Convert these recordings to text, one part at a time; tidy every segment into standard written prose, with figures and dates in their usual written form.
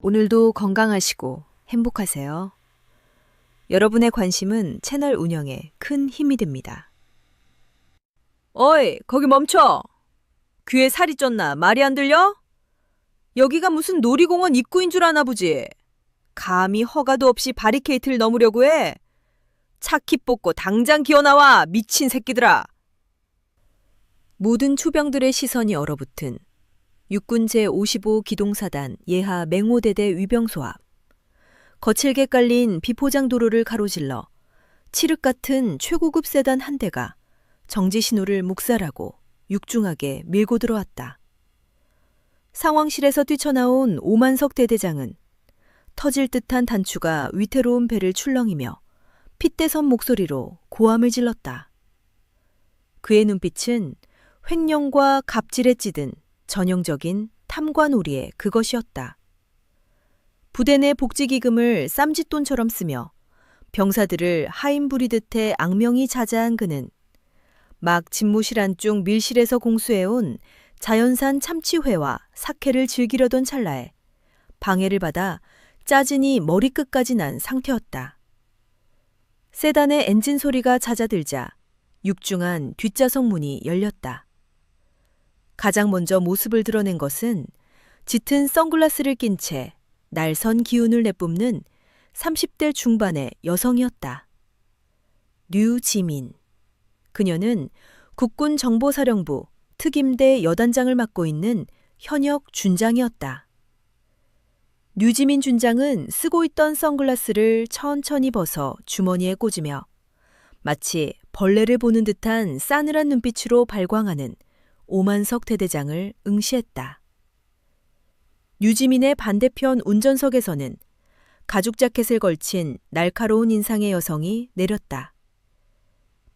오늘도 건강하시고 행복하세요. 여러분의 관심은 채널 운영에 큰 힘이 됩니다. 어이, 거기 멈춰! 귀에 살이 쪘나? 말이 안 들려? 여기가 무슨 놀이공원 입구인 줄 아나 보지? 감히 허가도 없이 바리케이트를 넘으려고 해? 차키 뽑고 당장 기어나와, 미친 새끼들아! 모든 초병들의 시선이 얼어붙은 육군 제55 기동사단 예하 맹호대대 위병소 앞. 거칠게 깔린 비포장 도로를 가로질러 칠흑 같은 최고급 세단 한 대가 정지 신호를 묵살하고 육중하게 밀고 들어왔다. 상황실에서 뛰쳐나온 오만석 대대장은 터질 듯한 단추가 위태로운 배를 출렁이며 핏대선 목소리로 고함을 질렀다. 그의 눈빛은 횡령과 갑질에 찌든 전형적인 탐관오리의 그것이었다. 부대 내 복지기금을 쌈짓돈처럼 쓰며 병사들을 하인 부리듯해 악명이 자자한 그는 막 집무실 안쪽 밀실에서 공수해온 자연산 참치회와 사케를 즐기려던 찰나에 방해를 받아 짜증이 머리끝까지 난 상태였다. 세단의 엔진 소리가 잦아들자 육중한 뒷좌석 문이 열렸다. 가장 먼저 모습을 드러낸 것은 짙은 선글라스를 낀 채 날선 기운을 내뿜는 30대 중반의 여성이었다. 류지민. 그녀는 국군정보사령부 특임대 여단장을 맡고 있는 현역 준장이었다. 류지민 준장은 쓰고 있던 선글라스를 천천히 벗어 주머니에 꽂으며 마치 벌레를 보는 듯한 싸늘한 눈빛으로 발광하는 오만석 대대장을 응시했다. 류지민의 반대편 운전석에서는 가죽 자켓을 걸친 날카로운 인상의 여성이 내렸다.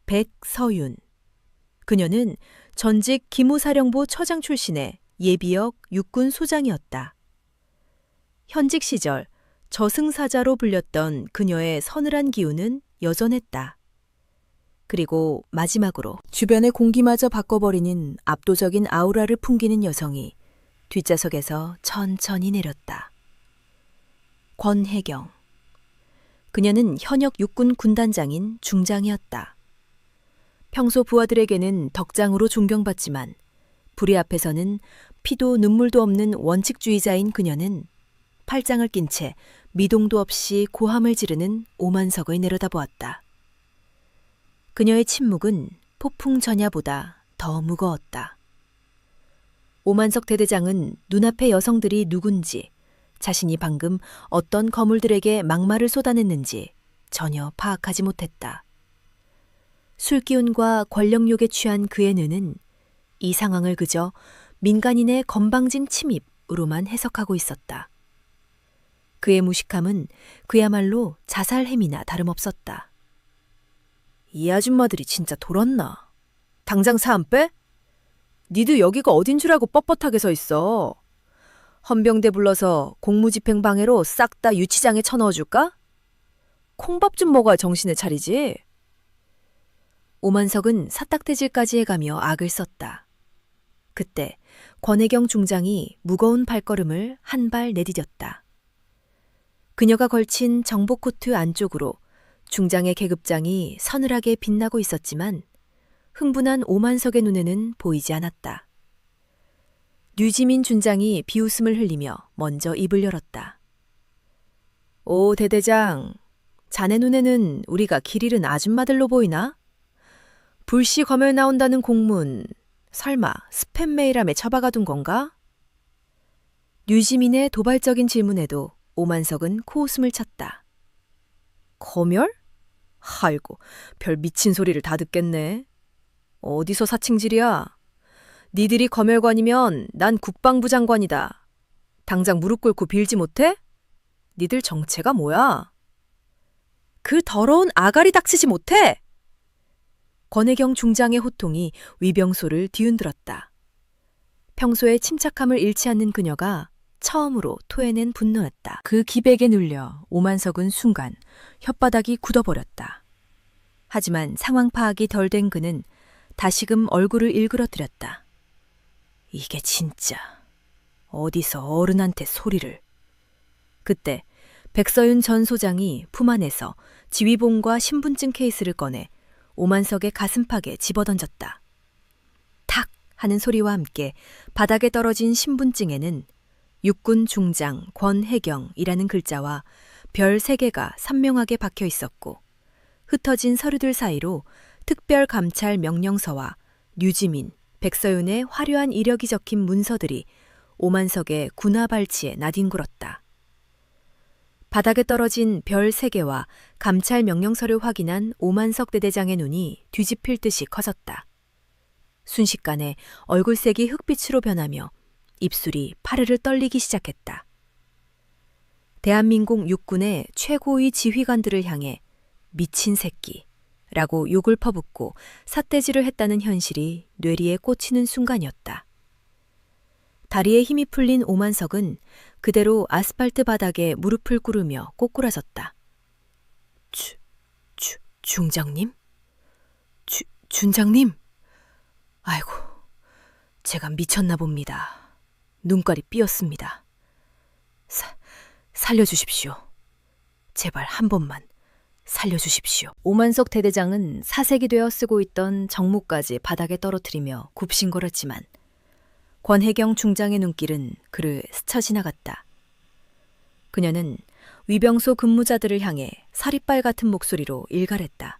백서윤. 그녀는 전직 기무사령부 처장 출신의 예비역 육군 소장이었다. 현직 시절 저승사자로 불렸던 그녀의 서늘한 기운은 여전했다. 그리고 마지막으로 주변의 공기마저 바꿔버리는 압도적인 아우라를 풍기는 여성이 뒷좌석에서 천천히 내렸다. 권혜경. 그녀는 현역 육군 군단장인 중장이었다. 평소 부하들에게는 덕장으로 존경받지만 불의 앞에서는 피도 눈물도 없는 원칙주의자인 그녀는 팔짱을 낀 채 미동도 없이 고함을 지르는 오만석을 내려다보았다. 그녀의 침묵은 폭풍 전야보다 더 무거웠다. 오만석 대대장은 눈앞의 여성들이 누군지, 자신이 방금 어떤 거물들에게 막말을 쏟아냈는지 전혀 파악하지 못했다. 술기운과 권력욕에 취한 그의 눈은 이 상황을 그저 민간인의 건방진 침입으로만 해석하고 있었다. 그의 무식함은 그야말로 자살행위나 다름없었다. 이 아줌마들이 진짜 돌았나? 당장 사 안 빼? 니도 여기가 어딘 줄 알고 뻣뻣하게 서 있어. 헌병대 불러서 공무집행 방해로 싹 다 유치장에 쳐넣어줄까? 콩밥 좀 먹어야 정신을 차리지. 오만석은 사딱대질까지 해가며 악을 썼다. 그때 권혜경 중장이 무거운 발걸음을 한 발 내디뎠다. 그녀가 걸친 정복 코트 안쪽으로 중장의 계급장이 서늘하게 빛나고 있었지만 흥분한 오만석의 눈에는 보이지 않았다. 류지민 준장이 비웃음을 흘리며 먼저 입을 열었다. 오 대대장, 자네 눈에는 우리가 길 잃은 아줌마들로 보이나? 불시 검열 나온다는 공문, 설마 스팸 메일함에 처박아둔 건가? 류지민의 도발적인 질문에도 오만석은 코웃음을 쳤다. 검열? 아이고, 별 미친 소리를 다 듣겠네. 어디서 사칭질이야? 니들이 검열관이면 난 국방부 장관이다. 당장 무릎 꿇고 빌지 못해? 니들 정체가 뭐야? 그 더러운 아가리 닥치지 못해? 권혜경 중장의 호통이 위병소를 뒤흔들었다. 평소에 침착함을 잃지 않는 그녀가 처음으로 토해낸 분노였다. 그 기백에 눌려 오만석은 순간 혓바닥이 굳어버렸다. 하지만 상황 파악이 덜 된 그는 다시금 얼굴을 일그러뜨렸다. 이게 진짜 어디서 어른한테 소리를. 그때 백서윤 전 소장이 품 안에서 지휘봉과 신분증 케이스를 꺼내 오만석의 가슴팍에 집어던졌다. 탁 하는 소리와 함께 바닥에 떨어진 신분증에는 육군 중장 권혜경이라는 글자와 별 3개가 선명하게 박혀 있었고 흩어진 서류들 사이로 특별감찰 명령서와 류지민, 백서윤의 화려한 이력이 적힌 문서들이 오만석의 군화발치에 나뒹굴었다. 바닥에 떨어진 별 3개와 감찰 명령서를 확인한 오만석 대대장의 눈이 뒤집힐 듯이 커졌다. 순식간에 얼굴색이 흑빛으로 변하며 입술이 파르르 떨리기 시작했다. 대한민국 육군의 최고위 지휘관들을 향해 미친 새끼라고 욕을 퍼붓고 삿대질을 했다는 현실이 뇌리에 꽂히는 순간이었다. 다리에 힘이 풀린 오만석은 그대로 아스팔트 바닥에 무릎을 꿇으며 꼬꾸라졌다. 중장님? 준장님? 아이고, 제가 미쳤나 봅니다. 눈깔이 삐었습니다. 살려주십시오. 제발 한 번만 살려주십시오. 오만석 대대장은 사색이 되어 쓰고 있던 정무까지 바닥에 떨어뜨리며 굽신거렸지만 권혜경 중장의 눈길은 그를 스쳐 지나갔다. 그녀는 위병소 근무자들을 향해 사리빨 같은 목소리로 일갈했다.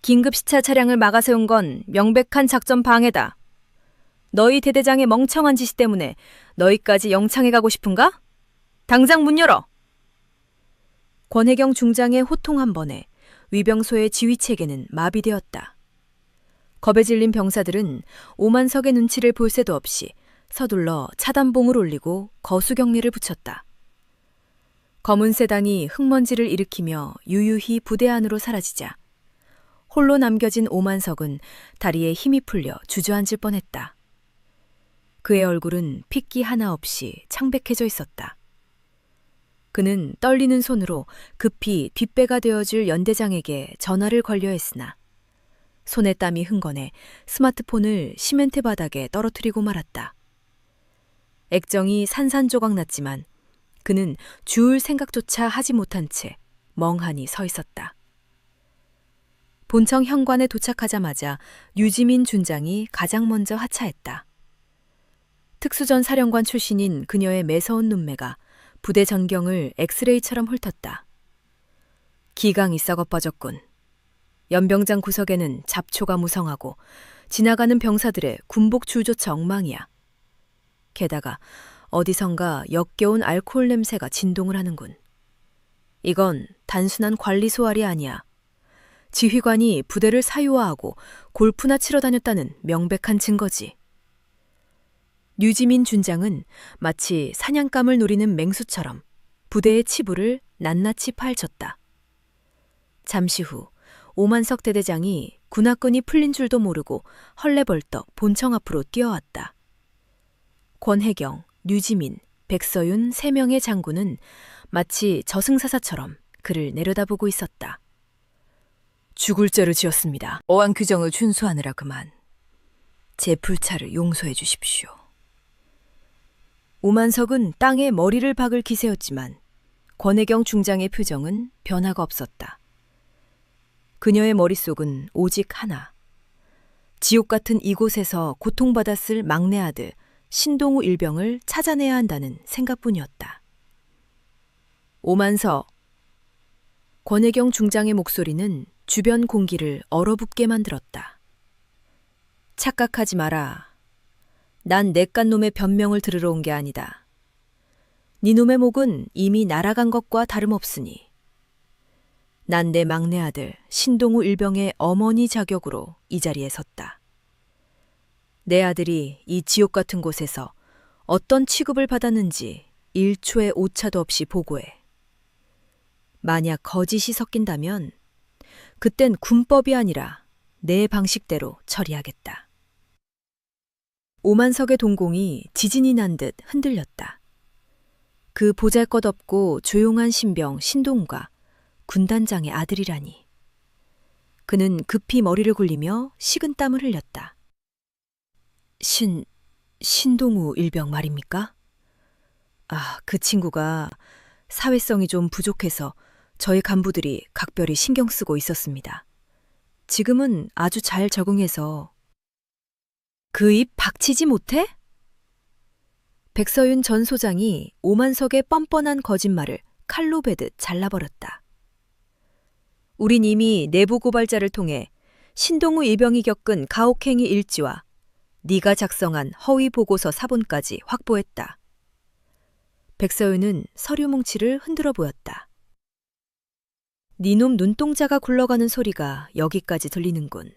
긴급시차 차량을 막아 세운 건 명백한 작전 방해다. 너희 대대장의 멍청한 지시 때문에 너희까지 영창에 가고 싶은가? 당장 문 열어! 권혜경 중장의 호통 한 번에 위병소의 지휘체계는 마비되었다. 겁에 질린 병사들은 오만석의 눈치를 볼 새도 없이 서둘러 차단봉을 올리고 거수경례를 붙였다. 검은 세당이 흙먼지를 일으키며 유유히 부대 안으로 사라지자 홀로 남겨진 오만석은 다리에 힘이 풀려 주저앉을 뻔했다. 그의 얼굴은 핏기 하나 없이 창백해져 있었다. 그는 떨리는 손으로 급히 뒷배가 되어줄 연대장에게 전화를 걸려 했으나 손에 땀이 흥건해 스마트폰을 시멘트 바닥에 떨어뜨리고 말았다. 액정이 산산조각 났지만 그는 주울 생각조차 하지 못한 채 멍하니 서 있었다. 본청 현관에 도착하자마자 류지민 준장이 가장 먼저 하차했다. 특수전 사령관 출신인 그녀의 매서운 눈매가 부대 전경을 엑스레이처럼 훑었다. 기강이 썩어 빠졌군. 연병장 구석에는 잡초가 무성하고 지나가는 병사들의 군복 줄조차 엉망이야. 게다가 어디선가 역겨운 알코올 냄새가 진동을 하는군. 이건 단순한 관리 소활이 아니야. 지휘관이 부대를 사유화하고 골프나 치러 다녔다는 명백한 증거지. 류지민 준장은 마치 사냥감을 노리는 맹수처럼 부대의 치부를 낱낱이 파헤쳤다. 잠시 후 오만석 대대장이 군화끈이 풀린 줄도 모르고 헐레벌떡 본청 앞으로 뛰어왔다. 권혜경, 류지민, 백서윤 3명의 장군은 마치 저승사자처럼 그를 내려다보고 있었다. 죽을 죄를 지었습니다. 어항 규정을 준수하느라 그만. 제 불찰을 용서해 주십시오. 오만석은 땅에 머리를 박을 기세였지만 권혜경 중장의 표정은 변화가 없었다. 그녀의 머릿속은 오직 하나. 지옥 같은 이곳에서 고통받았을 막내 아들 신동우 일병을 찾아내야 한다는 생각뿐이었다. 오만석. 권혜경 중장의 목소리는 주변 공기를 얼어붙게 만들었다. 착각하지 마라. 난 내깟 놈의 변명을 들으러 온 게 아니다. 네 놈의 목은 이미 날아간 것과 다름없으니 난 내 막내 아들 신동우 일병의 어머니 자격으로 이 자리에 섰다. 내 아들이 이 지옥 같은 곳에서 어떤 취급을 받았는지 1초의 오차도 없이 보고해. 만약 거짓이 섞인다면 그땐 군법이 아니라 내 방식대로 처리하겠다. 오만석의 동공이 지진이 난 듯 흔들렸다. 그 보잘것없고 조용한 신병 신동우가 군단장의 아들이라니. 그는 급히 머리를 굴리며 식은땀을 흘렸다. 신동우 일병 말입니까? 그 친구가 사회성이 좀 부족해서 저희 간부들이 각별히 신경 쓰고 있었습니다. 지금은 아주 잘 적응해서. 그 입 박치지 못해? 백서윤 전 소장이 오만석의 뻔뻔한 거짓말을 칼로 베듯 잘라버렸다. 우린 이미 내부 고발자를 통해 신동우 일병이 겪은 가혹행위 일지와 네가 작성한 허위 보고서 사본까지 확보했다. 백서윤은 서류 뭉치를 흔들어 보였다. 니놈 눈동자가 굴러가는 소리가 여기까지 들리는군.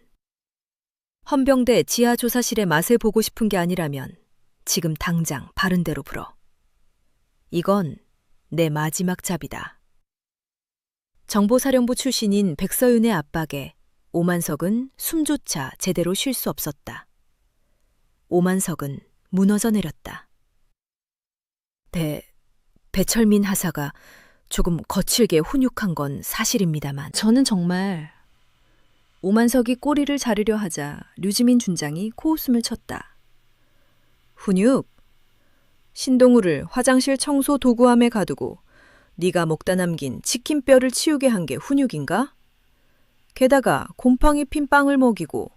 헌병대 지하조사실의 맛을 보고 싶은 게 아니라면 지금 당장 바른 대로 불어. 이건 내 마지막 잡이다. 정보사령부 출신인 백서윤의 압박에 오만석은 숨조차 제대로 쉴 수 없었다. 오만석은 무너져 내렸다. 배철민 하사가 조금 거칠게 훈육한 건 사실입니다만 저는 정말... 오만석이 꼬리를 자르려 하자 류지민 준장이 코웃음을 쳤다. 훈육? 신동우를 화장실 청소 도구함에 가두고 네가 먹다 남긴 치킨뼈를 치우게 한 게 훈육인가? 게다가 곰팡이 핀 빵을 먹이고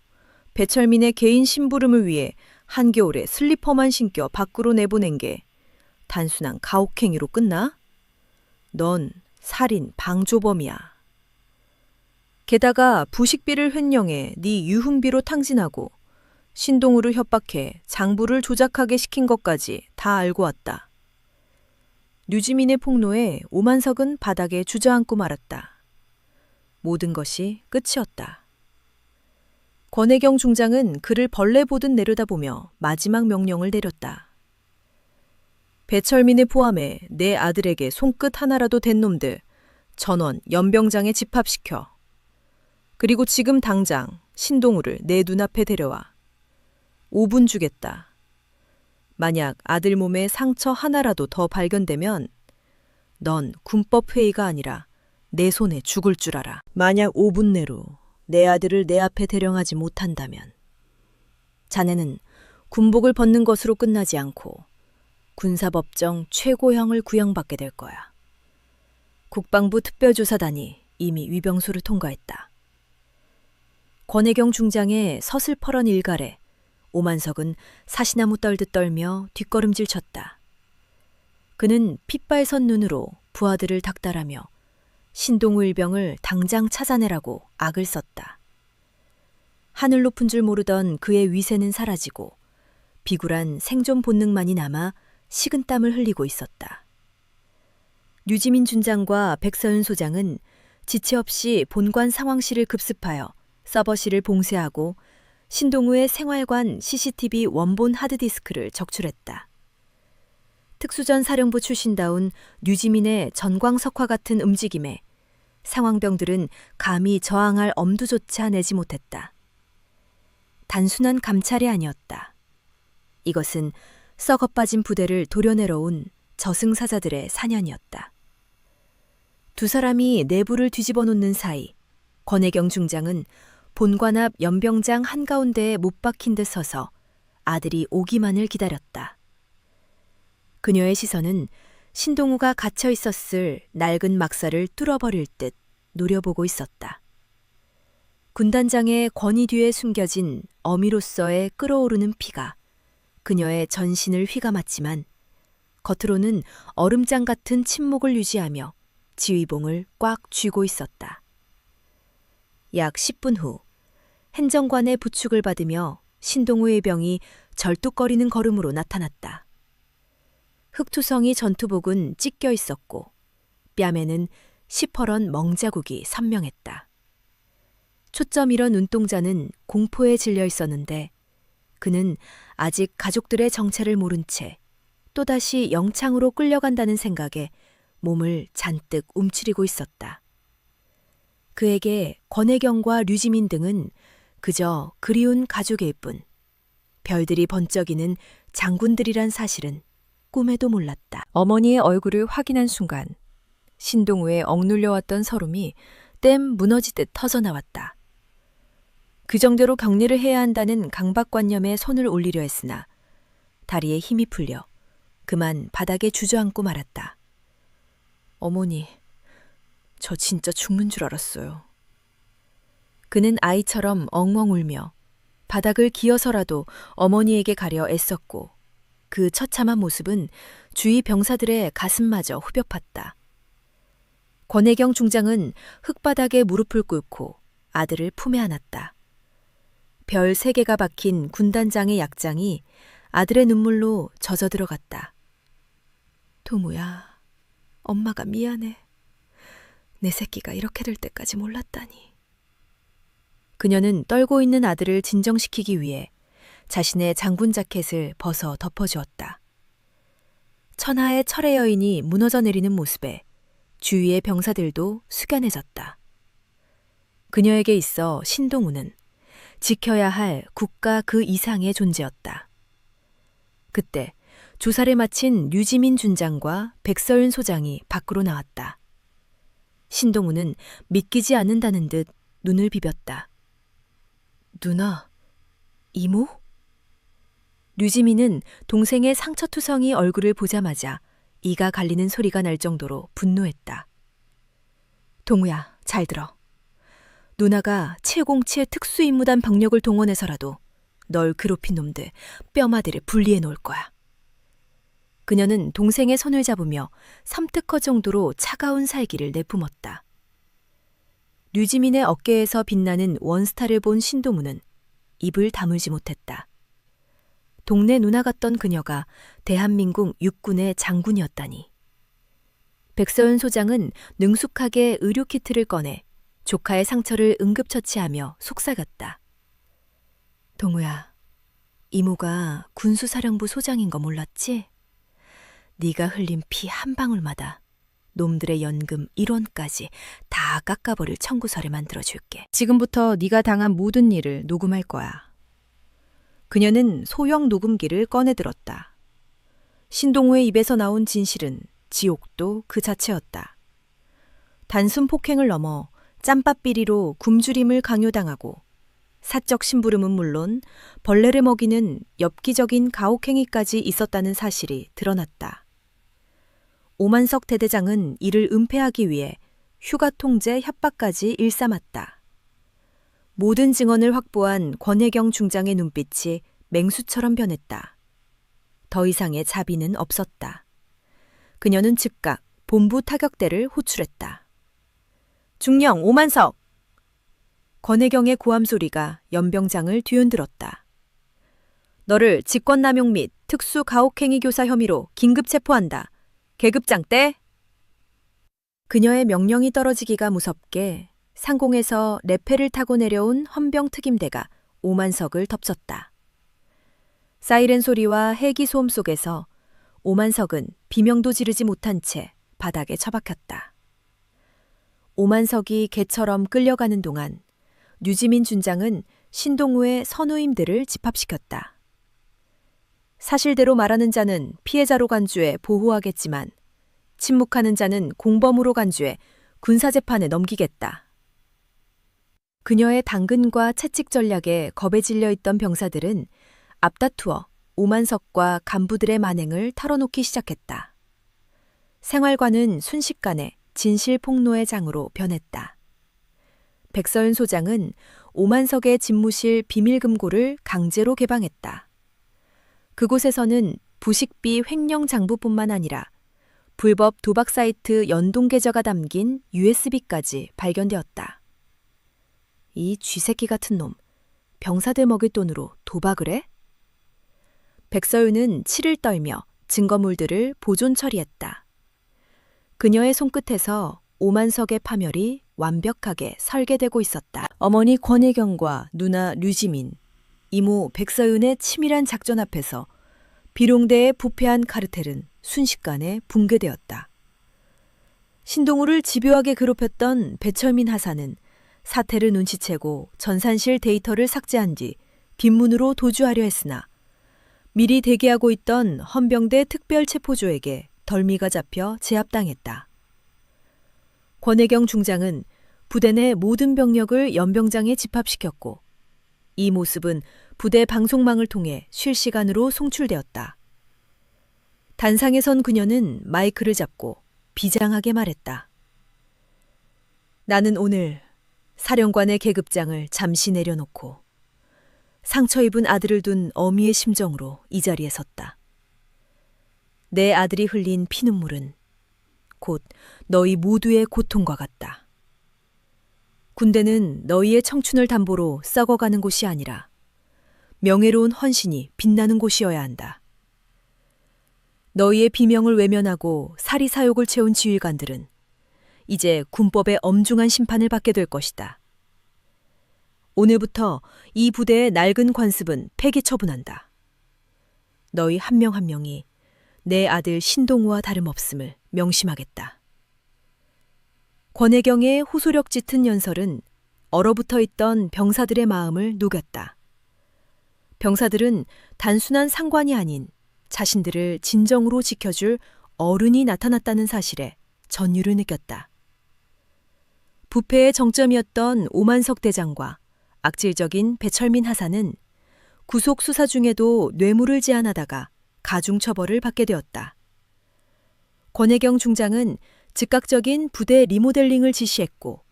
배철민의 개인 심부름을 위해 한겨울에 슬리퍼만 신겨 밖으로 내보낸 게 단순한 가혹행위로 끝나? 넌 살인 방조범이야. 게다가 부식비를 횡령해 네 유흥비로 탕진하고 신동우를 협박해 장부를 조작하게 시킨 것까지 다 알고 왔다. 류지민의 폭로에 오만석은 바닥에 주저앉고 말았다. 모든 것이 끝이었다. 권혜경 중장은 그를 벌레 보듯 내려다보며 마지막 명령을 내렸다. 배철민을 포함해 내 아들에게 손끝 하나라도 댄 놈들 전원 연병장에 집합시켜. 그리고 지금 당장 신동우를 내 눈앞에 데려와. 5분 주겠다. 만약 아들 몸에 상처 하나라도 더 발견되면 넌 군법회의가 아니라 내 손에 죽을 줄 알아. 만약 5분 내로 내 아들을 내 앞에 대령하지 못한다면 자네는 군복을 벗는 것으로 끝나지 않고 군사법정 최고형을 구형받게 될 거야. 국방부 특별조사단이 이미 위병소를 통과했다. 권혜경 중장의 서슬퍼런 일갈에 오만석은 사시나무 떨듯 떨며 뒷걸음질 쳤다. 그는 핏발선 눈으로 부하들을 닥달하며 신동우 일병을 당장 찾아내라고 악을 썼다. 하늘 높은 줄 모르던 그의 위세는 사라지고 비굴한 생존 본능만이 남아 식은땀을 흘리고 있었다. 류지민 준장과 백서윤 소장은 지체 없이 본관 상황실을 급습하여 서버실을 봉쇄하고 신동우의 생활관 CCTV 원본 하드디스크를 적출했다. 특수전 사령부 출신다운 류지민의 전광석화 같은 움직임에 상황병들은 감히 저항할 엄두조차 내지 못했다. 단순한 감찰이 아니었다. 이것은 썩어 빠진 부대를 도려내러 온 저승사자들의 사냥이었다. 두 사람이 내부를 뒤집어 놓는 사이 권혜경 중장은 본관 앞 연병장 한가운데에 못 박힌 듯 서서 아들이 오기만을 기다렸다. 그녀의 시선은 신동우가 갇혀 있었을 낡은 막사를 뚫어버릴 듯 노려보고 있었다. 군단장의 권위 뒤에 숨겨진 어미로서의 끓어오르는 피가 그녀의 전신을 휘감았지만 겉으로는 얼음장 같은 침묵을 유지하며 지휘봉을 꽉 쥐고 있었다. 약 10분 후 행정관의 부축을 받으며 신동우의 병이 절뚝거리는 걸음으로 나타났다. 흑투성이 전투복은 찢겨 있었고 뺨에는 시퍼런 멍자국이 선명했다. 초점 잃어 눈동자는 공포에 질려 있었는데 그는 아직 가족들의 정체를 모른 채 또다시 영창으로 끌려간다는 생각에 몸을 잔뜩 움츠리고 있었다. 그에게 권혜경과 류지민 등은 그저 그리운 가족일 뿐 별들이 번쩍이는 장군들이란 사실은 꿈에도 몰랐다. 어머니의 얼굴을 확인한 순간 신동우의 억눌려왔던 서름이 댐 무너지듯 터져나왔다. 그 정도로 격리를 해야 한다는 강박관념에 손을 올리려 했으나 다리에 힘이 풀려 그만 바닥에 주저앉고 말았다. 어머니, 저 진짜 죽는 줄 알았어요. 그는 아이처럼 엉엉 울며 바닥을 기어서라도 어머니에게 가려 애썼고 그 처참한 모습은 주위 병사들의 가슴마저 후벼 팠다. 권혜경 중장은 흙바닥에 무릎을 꿇고 아들을 품에 안았다. 별 3개가 박힌 군단장의 약장이 아들의 눈물로 젖어 들어갔다. 동우야, 엄마가 미안해. 내 새끼가 이렇게 될 때까지 몰랐다니. 그녀는 떨고 있는 아들을 진정시키기 위해 자신의 장군 자켓을 벗어 덮어주었다. 천하의 철의 여인이 무너져 내리는 모습에 주위의 병사들도 숙연해졌다. 그녀에게 있어 신동우는 지켜야 할 국가 그 이상의 존재였다. 그때 조사를 마친 류지민 준장과 백서윤 소장이 밖으로 나왔다. 신동우는 믿기지 않는다는 듯 눈을 비볐다. 누나, 이모? 류지민은 동생의 상처투성이 얼굴을 보자마자 이가 갈리는 소리가 날 정도로 분노했다. 동우야, 잘 들어. 누나가 707 특수임무단 병력을 동원해서라도 널 괴롭힌 놈들 뼈마디를 분리해 놓을 거야. 그녀는 동생의 손을 잡으며 삼특허 정도로 차가운 살기를 내뿜었다. 류지민의 어깨에서 빛나는 원스타를 본 신동우는 입을 다물지 못했다. 동네 누나 같던 그녀가 대한민국 육군의 장군이었다니. 백서윤 소장은 능숙하게 의료키트를 꺼내 조카의 상처를 응급처치하며 속삭였다. 동우야, 이모가 군수사령부 소장인 거 몰랐지? 네가 흘린 피 한 방울마다 놈들의 연금 1원까지 다 깎아버릴 청구서를 만들어줄게. 지금부터 네가 당한 모든 일을 녹음할 거야. 그녀는 소형 녹음기를 꺼내들었다. 신동우의 입에서 나온 진실은 지옥도 그 자체였다. 단순 폭행을 넘어 짬밥비리로 굶주림을 강요당하고 사적 심부름은 물론 벌레를 먹이는 엽기적인 가혹행위까지 있었다는 사실이 드러났다. 오만석 대대장은 이를 은폐하기 위해 휴가 통제 협박까지 일삼았다. 모든 증언을 확보한 권혜경 중장의 눈빛이 맹수처럼 변했다. 더 이상의 자비는 없었다. 그녀는 즉각 본부 타격대를 호출했다. 중령 오만석! 권혜경의 고함 소리가 연병장을 뒤흔들었다. 너를 직권남용 및 특수가혹행위 교사 혐의로 긴급 체포한다. 계급장 때! 그녀의 명령이 떨어지기가 무섭게 상공에서 레페를 타고 내려온 헌병 특임대가 오만석을 덮쳤다. 사이렌 소리와 헬기 소음 속에서 오만석은 비명도 지르지 못한 채 바닥에 처박혔다. 오만석이 개처럼 끌려가는 동안 류지민 준장은 신동우의 선우임들을 집합시켰다. 사실대로 말하는 자는 피해자로 간주해 보호하겠지만 침묵하는 자는 공범으로 간주해 군사재판에 넘기겠다. 그녀의 당근과 채찍 전략에 겁에 질려 있던 병사들은 앞다투어 오만석과 간부들의 만행을 털어놓기 시작했다. 생활관은 순식간에 진실 폭로의 장으로 변했다. 백서윤 소장은 오만석의 집무실 비밀금고를 강제로 개방했다. 그곳에서는 부식비 횡령 장부뿐만 아니라 불법 도박 사이트 연동 계좌가 담긴 USB까지 발견되었다. 이 쥐새끼 같은 놈, 병사들 먹일 돈으로 도박을 해? 백서윤은 치를 떨며 증거물들을 보존 처리했다. 그녀의 손끝에서 오만석의 파멸이 완벽하게 설계되고 있었다. 어머니 권혜경과 누나 류지민, 이모 백서윤의 치밀한 작전 앞에서 비룡대의 부패한 카르텔은 순식간에 붕괴되었다. 신동우를 집요하게 괴롭혔던 배철민 하사는 사태를 눈치채고 전산실 데이터를 삭제한 뒤 뒷문으로 도주하려 했으나 미리 대기하고 있던 헌병대 특별체포조에게 덜미가 잡혀 제압당했다. 권혜경 중장은 부대 내 모든 병력을 연병장에 집합시켰고 이 모습은 부대 방송망을 통해 실시간으로 송출되었다. 단상에 선 그녀는 마이크를 잡고 비장하게 말했다. 나는 오늘 사령관의 계급장을 잠시 내려놓고 상처 입은 아들을 둔 어미의 심정으로 이 자리에 섰다. 내 아들이 흘린 피눈물은 곧 너희 모두의 고통과 같다. 군대는 너희의 청춘을 담보로 썩어가는 곳이 아니라 명예로운 헌신이 빛나는 곳이어야 한다. 너희의 비명을 외면하고 사리사욕을 채운 지휘관들은 이제 군법의 엄중한 심판을 받게 될 것이다. 오늘부터 이 부대의 낡은 관습은 폐기 처분한다. 너희 한 명 한 명이 내 아들 신동우와 다름없음을 명심하겠다. 권혜경의 호소력 짙은 연설은 얼어붙어 있던 병사들의 마음을 녹였다. 병사들은 단순한 상관이 아닌 자신들을 진정으로 지켜줄 어른이 나타났다는 사실에 전율을 느꼈다. 부패의 정점이었던 오만석 대장과 악질적인 배철민 하사는 구속 수사 중에도 뇌물을 제안하다가 가중처벌을 받게 되었다. 권혜경 중장은 즉각적인 부대 리모델링을 지시했고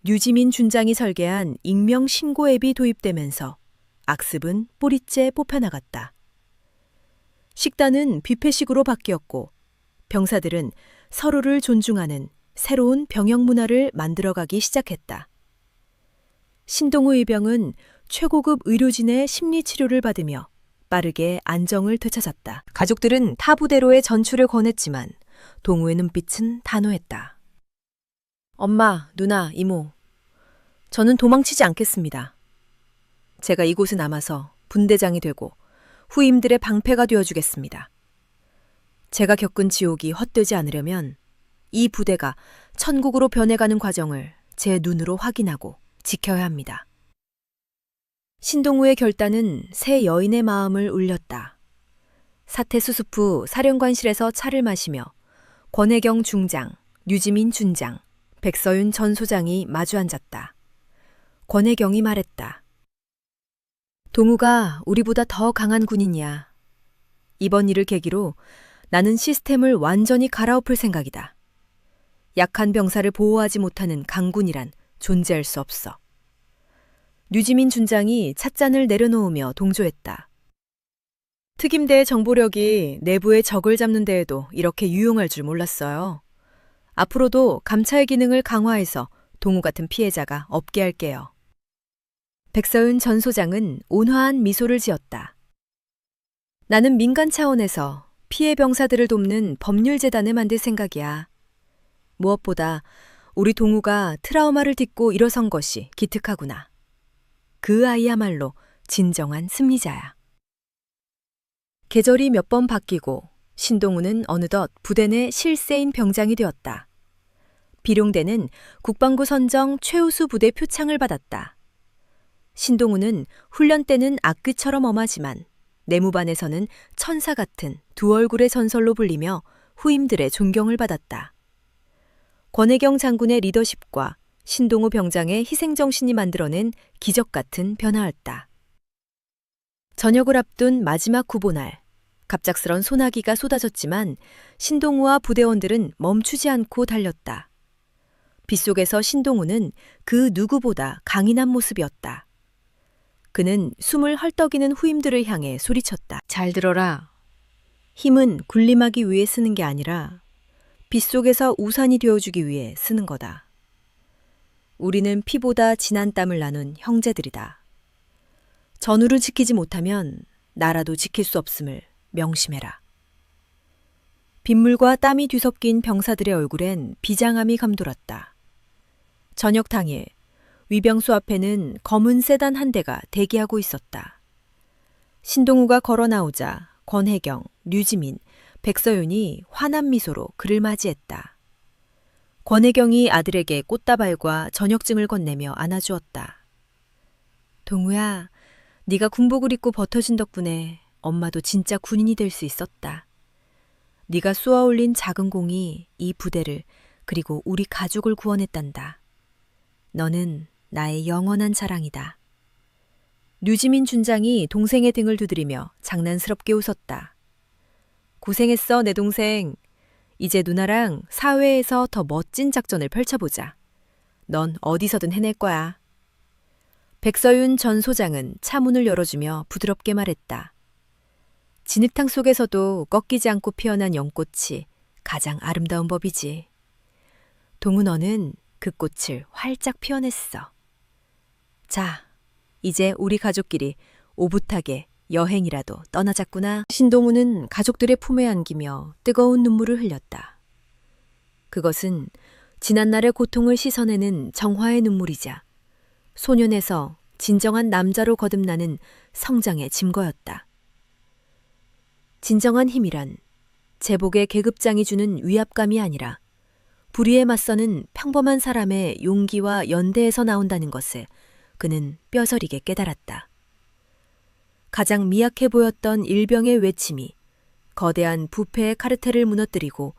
류지민 준장이 설계한 익명 신고 앱이 도입되면서 악습은 뿌리째 뽑혀나갔다. 식단은 뷔페식으로 바뀌었고 병사들은 서로를 존중하는 새로운 병영 문화를 만들어가기 시작했다. 신동우 의병은 최고급 의료진의 심리치료를 받으며 빠르게 안정을 되찾았다. 가족들은 타 부대로의 전출을 권했지만 동우의 눈빛은 단호했다. 엄마, 누나, 이모, 저는 도망치지 않겠습니다. 제가 이곳에 남아서 분대장이 되고 후임들의 방패가 되어주겠습니다. 제가 겪은 지옥이 헛되지 않으려면 이 부대가 천국으로 변해가는 과정을 제 눈으로 확인하고 지켜야 합니다. 신동우의 결단은 새 여인의 마음을 울렸다. 사태 수습 후 사령관실에서 차를 마시며 권혜경 중장, 류지민 준장, 백서윤 전 소장이 마주 앉았다. 권혜경이 말했다. 동우가 우리보다 더 강한 군인이야. 이번 일을 계기로 나는 시스템을 완전히 갈아엎을 생각이다. 약한 병사를 보호하지 못하는 강군이란 존재할 수 없어. 류지민 준장이 찻잔을 내려놓으며 동조했다. 특임대의 정보력이 내부의 적을 잡는 데에도 이렇게 유용할 줄 몰랐어요. 앞으로도 감찰 기능을 강화해서 동우 같은 피해자가 없게 할게요. 백서윤 전 소장은 온화한 미소를 지었다. 나는 민간 차원에서 피해 병사들을 돕는 법률재단을 만들 생각이야. 무엇보다 우리 동우가 트라우마를 딛고 일어선 것이 기특하구나. 그 아이야말로 진정한 승리자야. 계절이 몇 번 바뀌고 신동우는 어느덧 부대 내 실세인 병장이 되었다. 비룡대는 국방부 선정 최우수 부대 표창을 받았다. 신동우는 훈련 때는 악귀처럼 엄하지만 내무반에서는 천사 같은 두 얼굴의 전설로 불리며 후임들의 존경을 받았다. 권혜경 장군의 리더십과 신동우 병장의 희생정신이 만들어낸 기적 같은 변화였다. 저녁을 앞둔 마지막 구보날, 갑작스런 소나기가 쏟아졌지만 신동우와 부대원들은 멈추지 않고 달렸다. 빗속에서 신동우는 그 누구보다 강인한 모습이었다. 그는 숨을 헐떡이는 후임들을 향해 소리쳤다. 잘 들어라. 힘은 군림하기 위해 쓰는 게 아니라 빗속에서 우산이 되어주기 위해 쓰는 거다. 우리는 피보다 진한 땀을 나눈 형제들이다. 전우를 지키지 못하면 나라도 지킬 수 없음을 명심해라. 빗물과 땀이 뒤섞인 병사들의 얼굴엔 비장함이 감돌았다. 저녁 당일 위병소 앞에는 검은 세단 한 대가 대기하고 있었다. 신동우가 걸어 나오자 권혜경, 류지민, 백서윤이 환한 미소로 그를 맞이했다. 권혜경이 아들에게 꽃다발과 저녁증을 건네며 안아주었다. 동우야, 네가 군복을 입고 버텨준 덕분에 엄마도 진짜 군인이 될 수 있었다. 네가 쏘아올린 작은 공이 이 부대를 그리고 우리 가족을 구원했단다. 너는 나의 영원한 자랑이다. 류지민 준장이 동생의 등을 두드리며 장난스럽게 웃었다. 고생했어, 내 동생. 이제 누나랑 사회에서 더 멋진 작전을 펼쳐보자. 넌 어디서든 해낼 거야. 백서윤 전 소장은 차문을 열어주며 부드럽게 말했다. 진흙탕 속에서도 꺾이지 않고 피어난 연꽃이 가장 아름다운 법이지. 동은어는 그 꽃을 활짝 피워냈어. 자, 이제 우리 가족끼리 오붓하게 여행이라도 떠나자꾸나. 신동우는 가족들의 품에 안기며 뜨거운 눈물을 흘렸다. 그것은 지난날의 고통을 씻어내는 정화의 눈물이자 소년에서 진정한 남자로 거듭나는 성장의 증거였다. 진정한 힘이란 제복의 계급장이 주는 위압감이 아니라 불의에 맞서는 평범한 사람의 용기와 연대에서 나온다는 것을 그는 뼈저리게 깨달았다. 가장 미약해 보였던 일병의 외침이 거대한 부패의 카르텔을 무너뜨리고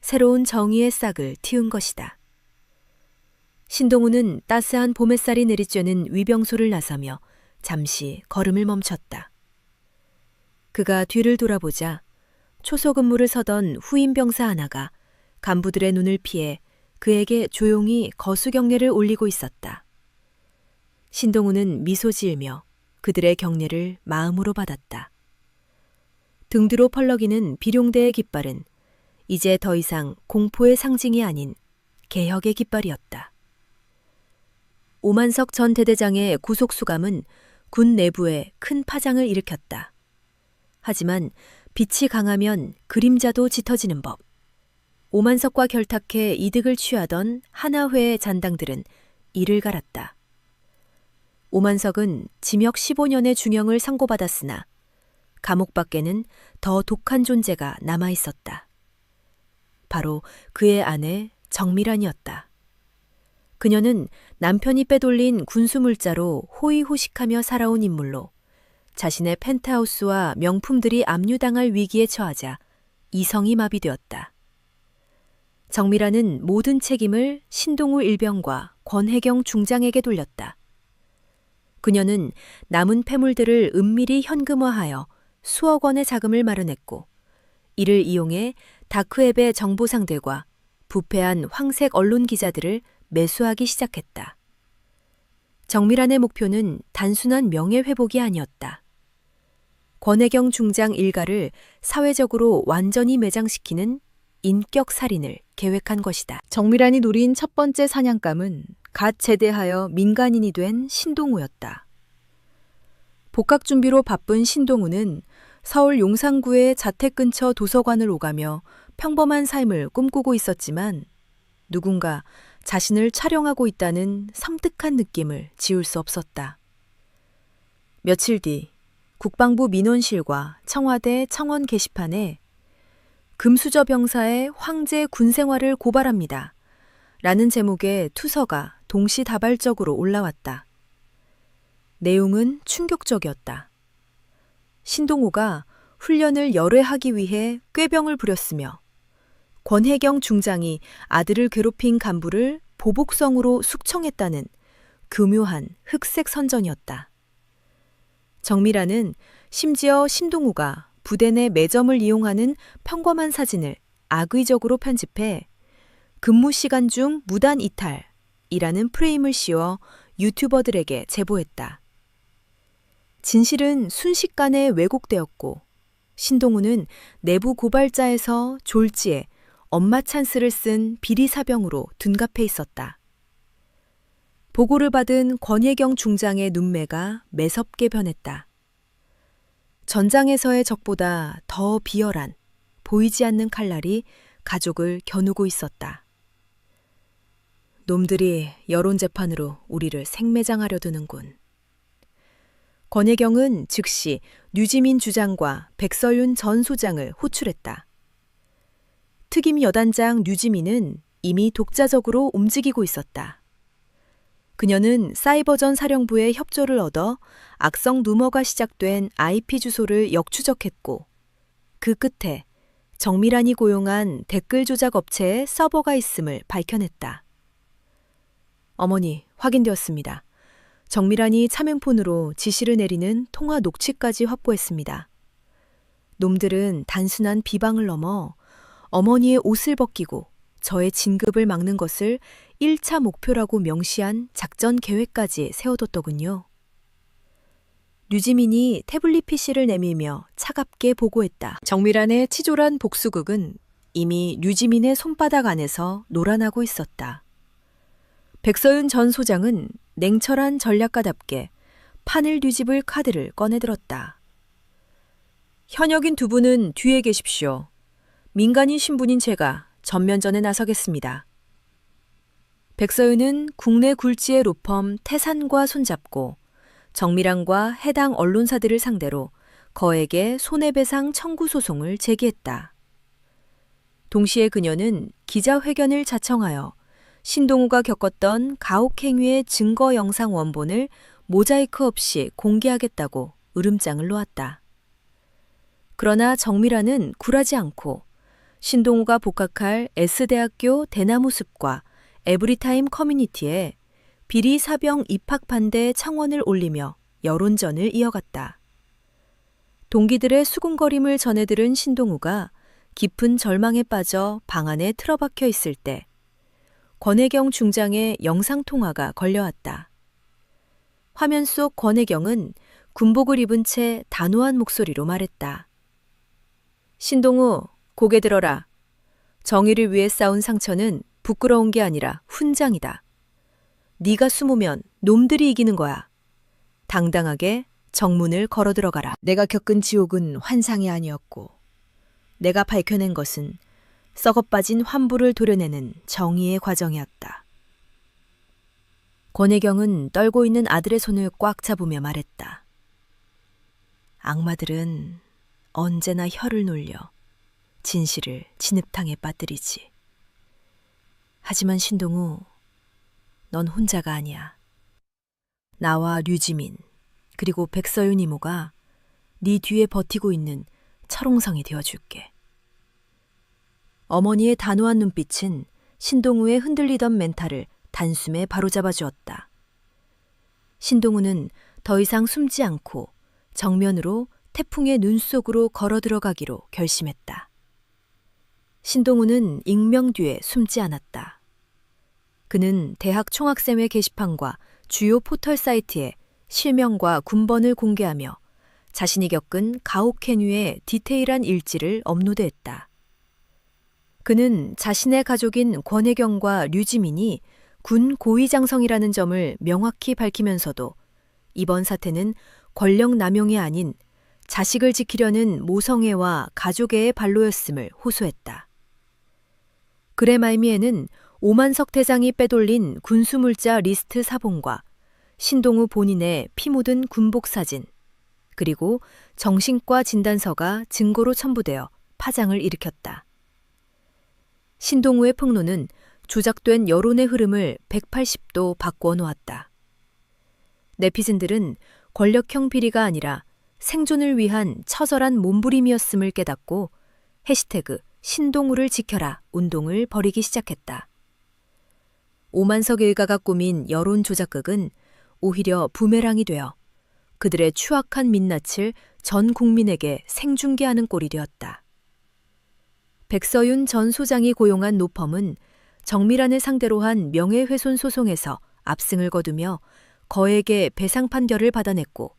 새로운 정의의 싹을 틔운 것이다. 신동우는 따스한 봄햇살이 내리쬐는 위병소를 나서며 잠시 걸음을 멈췄다. 그가 뒤를 돌아보자 초소근무를 서던 후임 병사 하나가 간부들의 눈을 피해 그에게 조용히 거수경례를 올리고 있었다. 신동우는 미소 지으며 그들의 경례를 마음으로 받았다. 등 뒤로 펄럭이는 비룡대의 깃발은 이제 더 이상 공포의 상징이 아닌 개혁의 깃발이었다. 오만석 전 대대장의 구속수감은 군 내부에 큰 파장을 일으켰다. 하지만 빛이 강하면 그림자도 짙어지는 법. 오만석과 결탁해 이득을 취하던 하나회의 잔당들은 이를 갈았다. 오만석은 징역 15년의 중형을 선고받았으나 감옥 밖에는 더 독한 존재가 남아있었다. 바로 그의 아내 정미란이었다. 그녀는 남편이 빼돌린 군수물자로 호의호식하며 살아온 인물로 자신의 펜트하우스와 명품들이 압류당할 위기에 처하자 이성이 마비되었다. 정미란은 모든 책임을 신동우 일병과 권혜경 중장에게 돌렸다. 그녀는 남은 패물들을 은밀히 현금화하여 수억 원의 자금을 마련했고 이를 이용해 다크웹의 정보상들과 부패한 황색 언론 기자들을 매수하기 시작했다. 정미란의 목표는 단순한 명예회복이 아니었다. 권혜경 중장 일가를 사회적으로 완전히 매장시키는 인격살인을 계획한 것이다. 정미란이 노린 첫 번째 사냥감은 갓 제대하여 민간인이 된 신동우였다. 복학 준비로 바쁜 신동우는 서울 용산구의 자택 근처 도서관을 오가며 평범한 삶을 꿈꾸고 있었지만 누군가 자신을 촬영하고 있다는 섬뜩한 느낌을 지울 수 없었다. 며칠 뒤 국방부 민원실과 청와대 청원 게시판에 금수저 병사의 황제 군생활을 고발합니다. 라는 제목의 투서가 동시다발적으로 올라왔다. 내용은 충격적이었다. 신동우가 훈련을 열애하기 위해 꾀병을 부렸으며 권혜경 중장이 아들을 괴롭힌 간부를 보복성으로 숙청했다는 교묘한 흑색 선전이었다. 정미란은 심지어 신동우가 부대 내 매점을 이용하는 평범한 사진을 악의적으로 편집해 근무 시간 중 무단 이탈이라는 프레임을 씌워 유튜버들에게 제보했다. 진실은 순식간에 왜곡되었고 신동우는 내부 고발자에서 졸지에 엄마 찬스를 쓴 비리사병으로 둔갑해 있었다. 보고를 받은 권혜경 중장의 눈매가 매섭게 변했다. 전장에서의 적보다 더 비열한 보이지 않는 칼날이 가족을 겨누고 있었다. 놈들이 여론재판으로 우리를 생매장하려 드는군. 권혜경은 즉시 류지민 주장과 백서윤 전 소장을 호출했다. 특임 여단장 류지민은 이미 독자적으로 움직이고 있었다. 그녀는 사이버전 사령부의 협조를 얻어 악성 루머가 시작된 IP 주소를 역추적했고 그 끝에 정미란이 고용한 댓글 조작 업체의 서버가 있음을 밝혀냈다. 어머니, 확인되었습니다. 정미란이 차명폰으로 지시를 내리는 통화 녹취까지 확보했습니다. 놈들은 단순한 비방을 넘어 어머니의 옷을 벗기고 저의 진급을 막는 것을 1차 목표라고 명시한 작전 계획까지 세워뒀더군요. 류지민이 태블릿 PC를 내밀며 차갑게 보고했다. 정밀한의 치졸한 복수극은 이미 류지민의 손바닥 안에서 놀아나고 있었다. 백서윤 전 소장은 냉철한 전략가답게 판을 뒤집을 카드를 꺼내들었다. 현역인 두 분은 뒤에 계십시오. 민간인 신분인 제가 전면전에 나서겠습니다. 백서윤은 국내 굴지의 로펌 태산과 손잡고 정밀한과 해당 언론사들을 상대로 거액의 손해배상 청구 소송을 제기했다. 동시에 그녀는 기자회견을 자청하여 신동우가 겪었던 가혹행위의 증거 영상 원본을 모자이크 없이 공개하겠다고 으름장을 놓았다. 그러나 정밀화는 굴하지 않고 신동우가 복학할 S대학교 대나무숲과 에브리타임 커뮤니티에 비리 사병 입학 반대 청원을 올리며 여론전을 이어갔다. 동기들의 수군거림을 전해들은 신동우가 깊은 절망에 빠져 방 안에 틀어박혀 있을 때 권혜경 중장의 영상통화가 걸려왔다. 화면 속 권혜경은 군복을 입은 채 단호한 목소리로 말했다. 신동우, 고개 들어라. 정의를 위해 쌓은 상처는 부끄러운 게 아니라 훈장이다. 네가 숨으면 놈들이 이기는 거야. 당당하게 정문을 걸어 들어가라. 내가 겪은 지옥은 환상이 아니었고 내가 밝혀낸 것은 썩어빠진 환부를 도려내는 정의의 과정이었다. 권혜경은 떨고 있는 아들의 손을 꽉 잡으며 말했다. 악마들은 언제나 혀를 놀려 진실을 진흙탕에 빠뜨리지. 하지만 신동우, 넌 혼자가 아니야. 나와 류지민 그리고 백서윤 이모가 네 뒤에 버티고 있는 철옹성이 되어줄게. 어머니의 단호한 눈빛은 신동우의 흔들리던 멘탈을 단숨에 바로잡아 주었다. 신동우는 더 이상 숨지 않고 정면으로 태풍의 눈 속으로 걸어 들어가기로 결심했다. 신동우는 익명 뒤에 숨지 않았다. 그는 대학 총학생회 게시판과 주요 포털 사이트에 실명과 군번을 공개하며 자신이 겪은 가혹행위의 디테일한 일지를 업로드했다. 그는 자신의 가족인 권혜경과 류지민이 군 고위장성이라는 점을 명확히 밝히면서도 이번 사태는 권력 남용이 아닌 자식을 지키려는 모성애와 가족애의 발로였음을 호소했다. 글의 말미에는 오만석 대장이 빼돌린 군수물자 리스트 사본과 신동우 본인의 피 묻은 군복 사진, 그리고 정신과 진단서가 증거로 첨부되어 파장을 일으켰다. 신동우의 폭로는 조작된 여론의 흐름을 180도 바꾸어 놓았다. 네티즌들은 권력형 비리가 아니라 생존을 위한 처절한 몸부림이었음을 깨닫고 해시태그 신동우를 지켜라 운동을 벌이기 시작했다. 오만석 일가가 꾸민 여론 조작극은 오히려 부메랑이 되어 그들의 추악한 민낯을 전 국민에게 생중계하는 꼴이 되었다. 백서윤 전 소장이 고용한 노펌은 정밀한을 상대로 한 명예훼손 소송에서 압승을 거두며 거액의 배상 판결을 받아냈고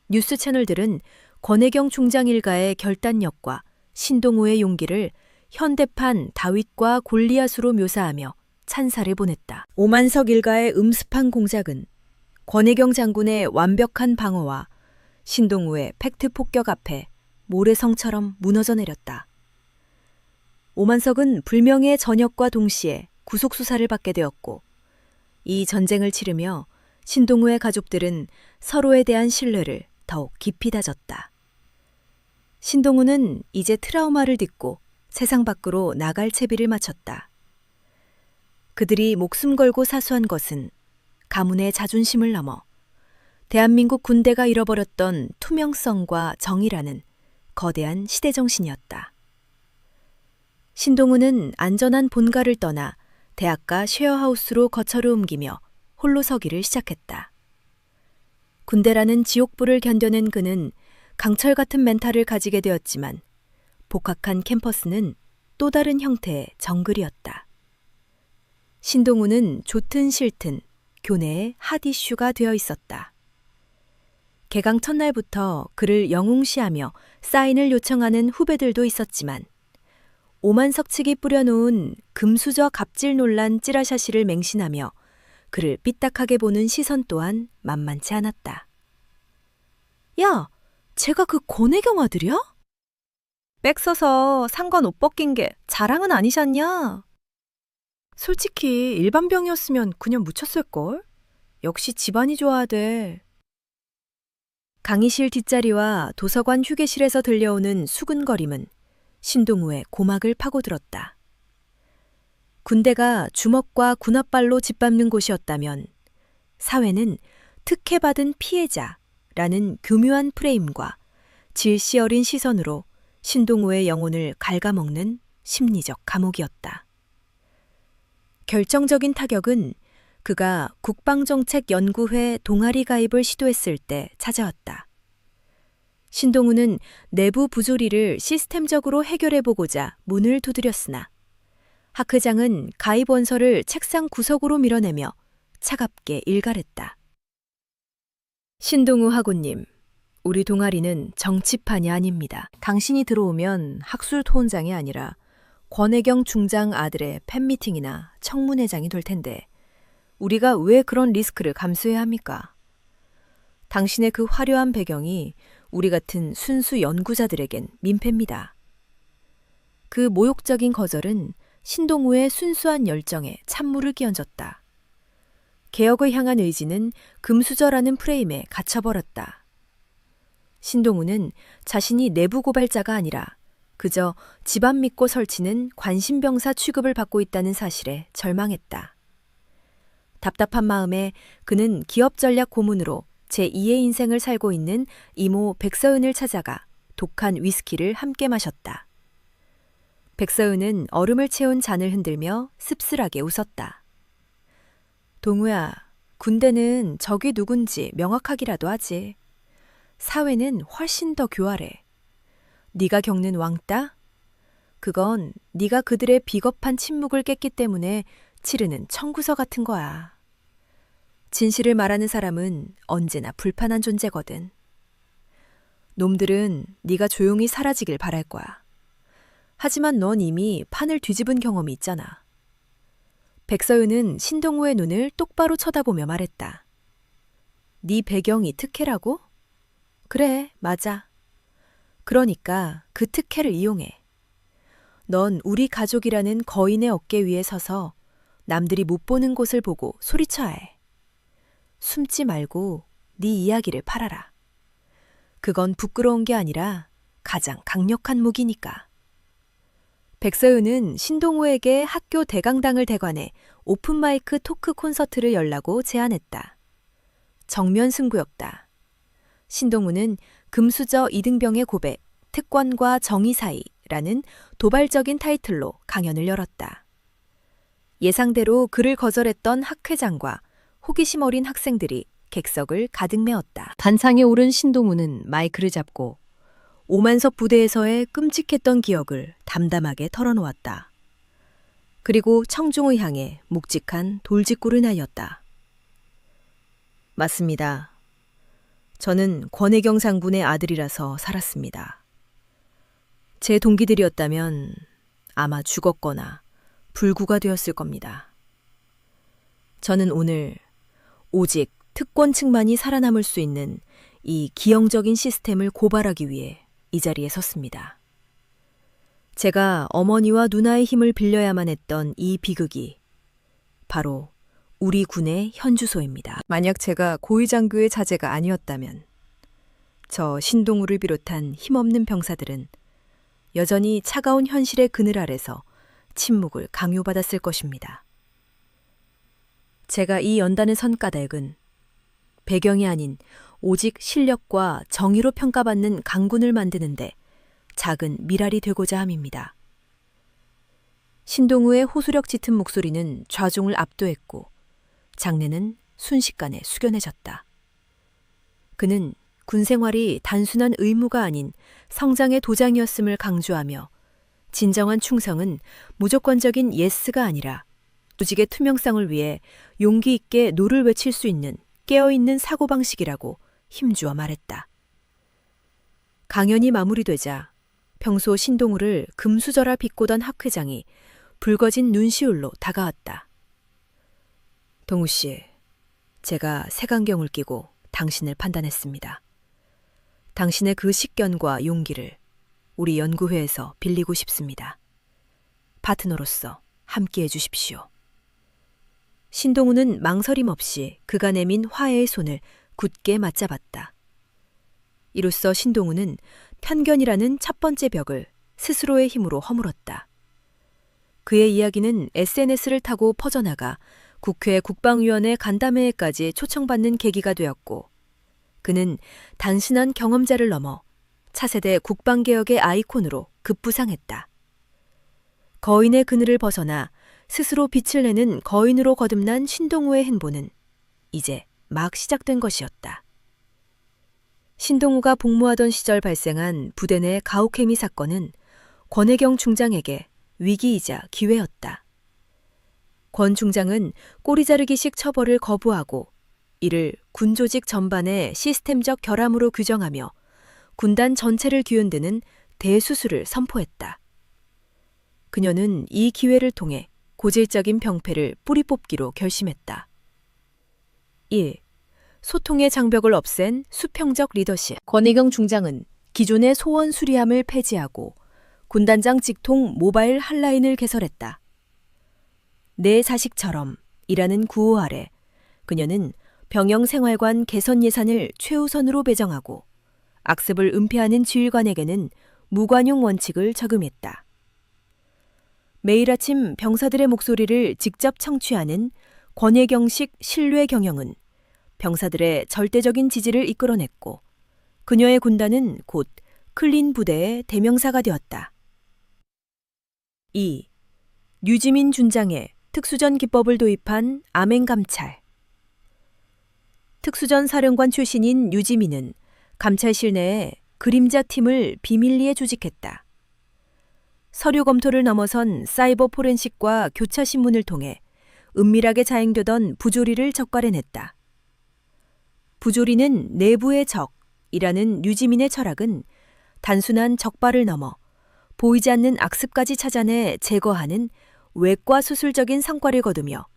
뉴스 채널들은 권혜경 중장 일가의 결단력과 신동우의 용기를 현대판 다윗과 골리앗으로 묘사하며 찬사를 보냈다. 오만석 일가의 음습한 공작은 권혜경 장군의 완벽한 방어와 신동우의 팩트 폭격 앞에 모래성처럼 무너져 내렸다. 오만석은 불명예 전역과 동시에 구속수사를 받게 되었고 이 전쟁을 치르며 신동우의 가족들은 서로에 대한 신뢰를 더욱 깊이 다졌다. 신동우는 이제 트라우마를 딛고 세상 밖으로 나갈 채비를 마쳤다. 그들이 목숨 걸고 사수한 것은 가문의 자존심을 넘어 대한민국 군대가 잃어버렸던 투명성과 정의라는 거대한 시대정신이었다. 신동우는 안전한 본가를 떠나 대학가 쉐어하우스로 거처를 옮기며 홀로 서기를 시작했다. 군대라는 지옥불을 견뎌낸 그는 강철 같은 멘탈을 가지게 되었지만 복학한 캠퍼스는 또 다른 형태의 정글이었다. 신동우는 좋든 싫든 교내의 핫 이슈가 되어 있었다. 개강 첫날부터 그를 영웅시하며 사인을 요청하는 후배들도 있었지만 오만석 측이 뿌려놓은 금수저 갑질 논란 찌라샤시를 맹신하며 그를 삐딱하게 보는 시선 또한 만만치 않았다. 야, 쟤가 그 권혜경 아들이야? 백 써서 상관 옷 벗긴 게 자랑은 아니셨냐? 솔직히 일반 병이었으면 그냥 묻혔을걸? 역시 집안이 좋아야 돼. 강의실 뒷자리와 도서관 휴게실에서 들려오는 수근거림은 신동우의 고막을 파고들었다. 군대가 주먹과 군홧발로 짓밟는 곳이었다면 사회는 특혜받은 피해자라는 교묘한 프레임과 질시 어린 시선으로 신동우의 영혼을 갉아먹는 심리적 감옥이었다. 결정적인 타격은 그가 국방정책연구회 동아리 가입을 시도했을 때 찾아왔다. 신동우는 내부 부조리를 시스템적으로 해결해보고자 문을 두드렸으나 학 회장은 가입 원서를 책상 구석으로 밀어내며 차갑게 일갈했다. 신동우 학우님, 우리 동아리는 정치판이 아닙니다. 당신이 들어오면 학술토원장이 아니라 권혜경 중장 아들의 팬미팅이나 청문회장이 될 텐데 우리가 왜 그런 리스크를 감수해야 합니까? 당신의 그 화려한 배경이 우리 같은 순수 연구자들에겐 민폐입니다. 그 모욕적인 거절은 신동우의 순수한 열정에 찬물을 끼얹었다. 개혁을 향한 의지는 금수저라는 프레임에 갇혀버렸다. 신동우는 자신이 내부 고발자가 아니라 그저 집안 믿고 설치는 관심병사 취급을 받고 있다는 사실에 절망했다. 답답한 마음에 그는 기업전략 고문으로 제2의 인생을 살고 있는 이모 백서은을 찾아가 독한 위스키를 함께 마셨다. 백서은은 얼음을 채운 잔을 흔들며 씁쓸하게 웃었다. 동우야, 군대는 적이 누군지 명확하기라도 하지. 사회는 훨씬 더 교활해. 네가 겪는 왕따? 그건 네가 그들의 비겁한 침묵을 깼기 때문에 치르는 청구서 같은 거야. 진실을 말하는 사람은 언제나 불판한 존재거든. 놈들은 네가 조용히 사라지길 바랄 거야. 하지만 넌 이미 판을 뒤집은 경험이 있잖아. 백서윤은 신동우의 눈을 똑바로 쳐다보며 말했다. 네 배경이 특혜라고? 그래, 맞아. 그러니까 그 특혜를 이용해. 넌 우리 가족이라는 거인의 어깨 위에 서서 남들이 못 보는 곳을 보고 소리쳐야 해. 숨지 말고 네 이야기를 팔아라. 그건 부끄러운 게 아니라 가장 강력한 무기니까. 백서윤은 신동우에게 학교 대강당을 대관해 오픈마이크 토크 콘서트를 열라고 제안했다. 정면 승부였다. 신동우는 금수저 이등병의 고백, 특권과 정의 사이라는 도발적인 타이틀로 강연을 열었다. 예상대로 그를 거절했던 학회장과 호기심 어린 학생들이 객석을 가득 메웠다. 단상에 오른 신동우는 마이크를 잡고 오만석 부대에서의 끔찍했던 기억을 담담하게 털어놓았다. 그리고 청중을 향해 묵직한 돌직구를 날렸다. 맞습니다. 저는 권혜경 장군의 아들이라서 살았습니다. 제 동기들이었다면 아마 죽었거나 불구가 되었을 겁니다. 저는 오늘 오직 특권층만이 살아남을 수 있는 이 기형적인 시스템을 고발하기 위해 이 자리에 섰습니다. 제가 어머니와 누나의 힘을 빌려야만 했던 이 비극이 바로 우리 군의 현주소입니다. 만약 제가 고위장교의 자제가 아니었다면 저 신동우를 비롯한 힘없는 병사들은 여전히 차가운 현실의 그늘 아래서 침묵을 강요받았을 것입니다. 제가 이 연단을 선 까닭은 배경이 아닌 오직 실력과 정의로 평가받는 강군을 만드는데 작은 미랄이 되고자 함입니다. 신동우의 호소력 짙은 목소리는 좌종을 압도했고 장내는 순식간에 숙연해졌다. 그는 군 생활이 단순한 의무가 아닌 성장의 도장이었음을 강조하며 진정한 충성은 무조건적인 예스가 아니라 조직의 투명성을 위해 용기 있게 노를 외칠 수 있는 깨어있는 사고방식이라고 힘주어 말했다. 강연이 마무리되자 평소 신동우를 금수저라 비꼬던 학 회장이 붉어진 눈시울로 다가왔다. 동우 씨, 제가 색안경을 끼고 당신을 판단했습니다. 당신의 그 식견과 용기를 우리 연구회에서 빌리고 싶습니다. 파트너로서 함께해 주십시오. 신동우는 망설임 없이 그가 내민 화해의 손을 굳게 맞잡았다. 이로써 신동우는 편견이라는 첫 번째 벽을 스스로의 힘으로 허물었다. 그의 이야기는 SNS를 타고 퍼져나가 국회 국방위원회 간담회에까지 초청받는 계기가 되었고, 그는 단순한 경험자를 넘어 차세대 국방개혁의 아이콘으로 급부상했다. 거인의 그늘을 벗어나 스스로 빛을 내는 거인으로 거듭난 신동우의 행보는 이제 막 시작된 것이었다. 신동우가 복무하던 시절 발생한 부대 내 가혹행위 사건은 권혜경 중장에게 위기이자 기회였다. 권 중장은 꼬리 자르기식 처벌을 거부하고 이를 군조직 전반의 시스템적 결함으로 규정하며 군단 전체를 뒤흔드는 대수술을 선포했다. 그녀는 이 기회를 통해 고질적인 병폐를 뿌리 뽑기로 결심했다. 1. 소통의 장벽을 없앤 수평적 리더십. 권혜경 중장은 기존의 소원 수리함을 폐지하고 군단장 직통 모바일 핫라인을 개설했다. 내 자식처럼 이라는 구호 아래 그녀는 병영 생활관 개선 예산을 최우선으로 배정하고 악습을 은폐하는 지휘관에게는 무관용 원칙을 적용했다. 매일 아침 병사들의 목소리를 직접 청취하는 권혜경식 신뢰 경영은 병사들의 절대적인 지지를 이끌어냈고 그녀의 군단은 곧 클린 부대의 대명사가 되었다. 2. 류지민 준장의 특수전 기법을 도입한 암행감찰. 특수전 사령관 출신인 류지민은 감찰실 내에 그림자 팀을 비밀리에 조직했다. 서류 검토를 넘어선 사이버 포렌식과 교차 신문을 통해 은밀하게 자행되던 부조리를 적발해냈다. 부조리는 내부의 적이라는 류지민의 철학은 단순한 적발을 넘어 보이지 않는 악습까지 찾아내 제거하는 외과 수술적인 성과를 거두며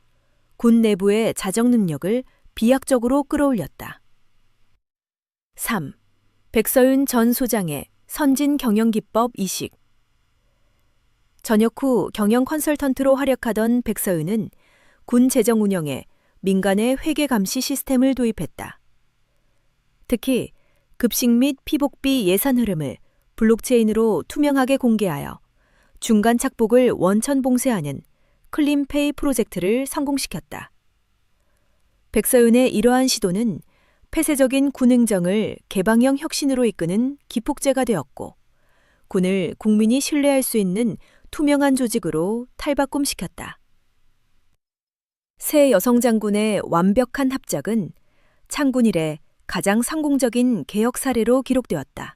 군 내부의 자정 능력을 비약적으로 끌어올렸다. 3. 백서윤 전 소장의 선진 경영기법 이식. 전역 후 경영 컨설턴트로 활약하던 백서윤은 군 재정 운영에 민간의 회계 감시 시스템을 도입했다. 특히 급식 및 피복비 예산 흐름을 블록체인으로 투명하게 공개하여 중간 착복을 원천 봉쇄하는 클린페이 프로젝트를 성공시켰다. 백서윤의 이러한 시도는 폐쇄적인 군 행정을 개방형 혁신으로 이끄는 기폭제가 되었고, 군을 국민이 신뢰할 수 있는 투명한 조직으로 탈바꿈시켰다. 새 여성 장군의 완벽한 합작은 창군 이래 가장 성공적인 개혁 사례로 기록되었다.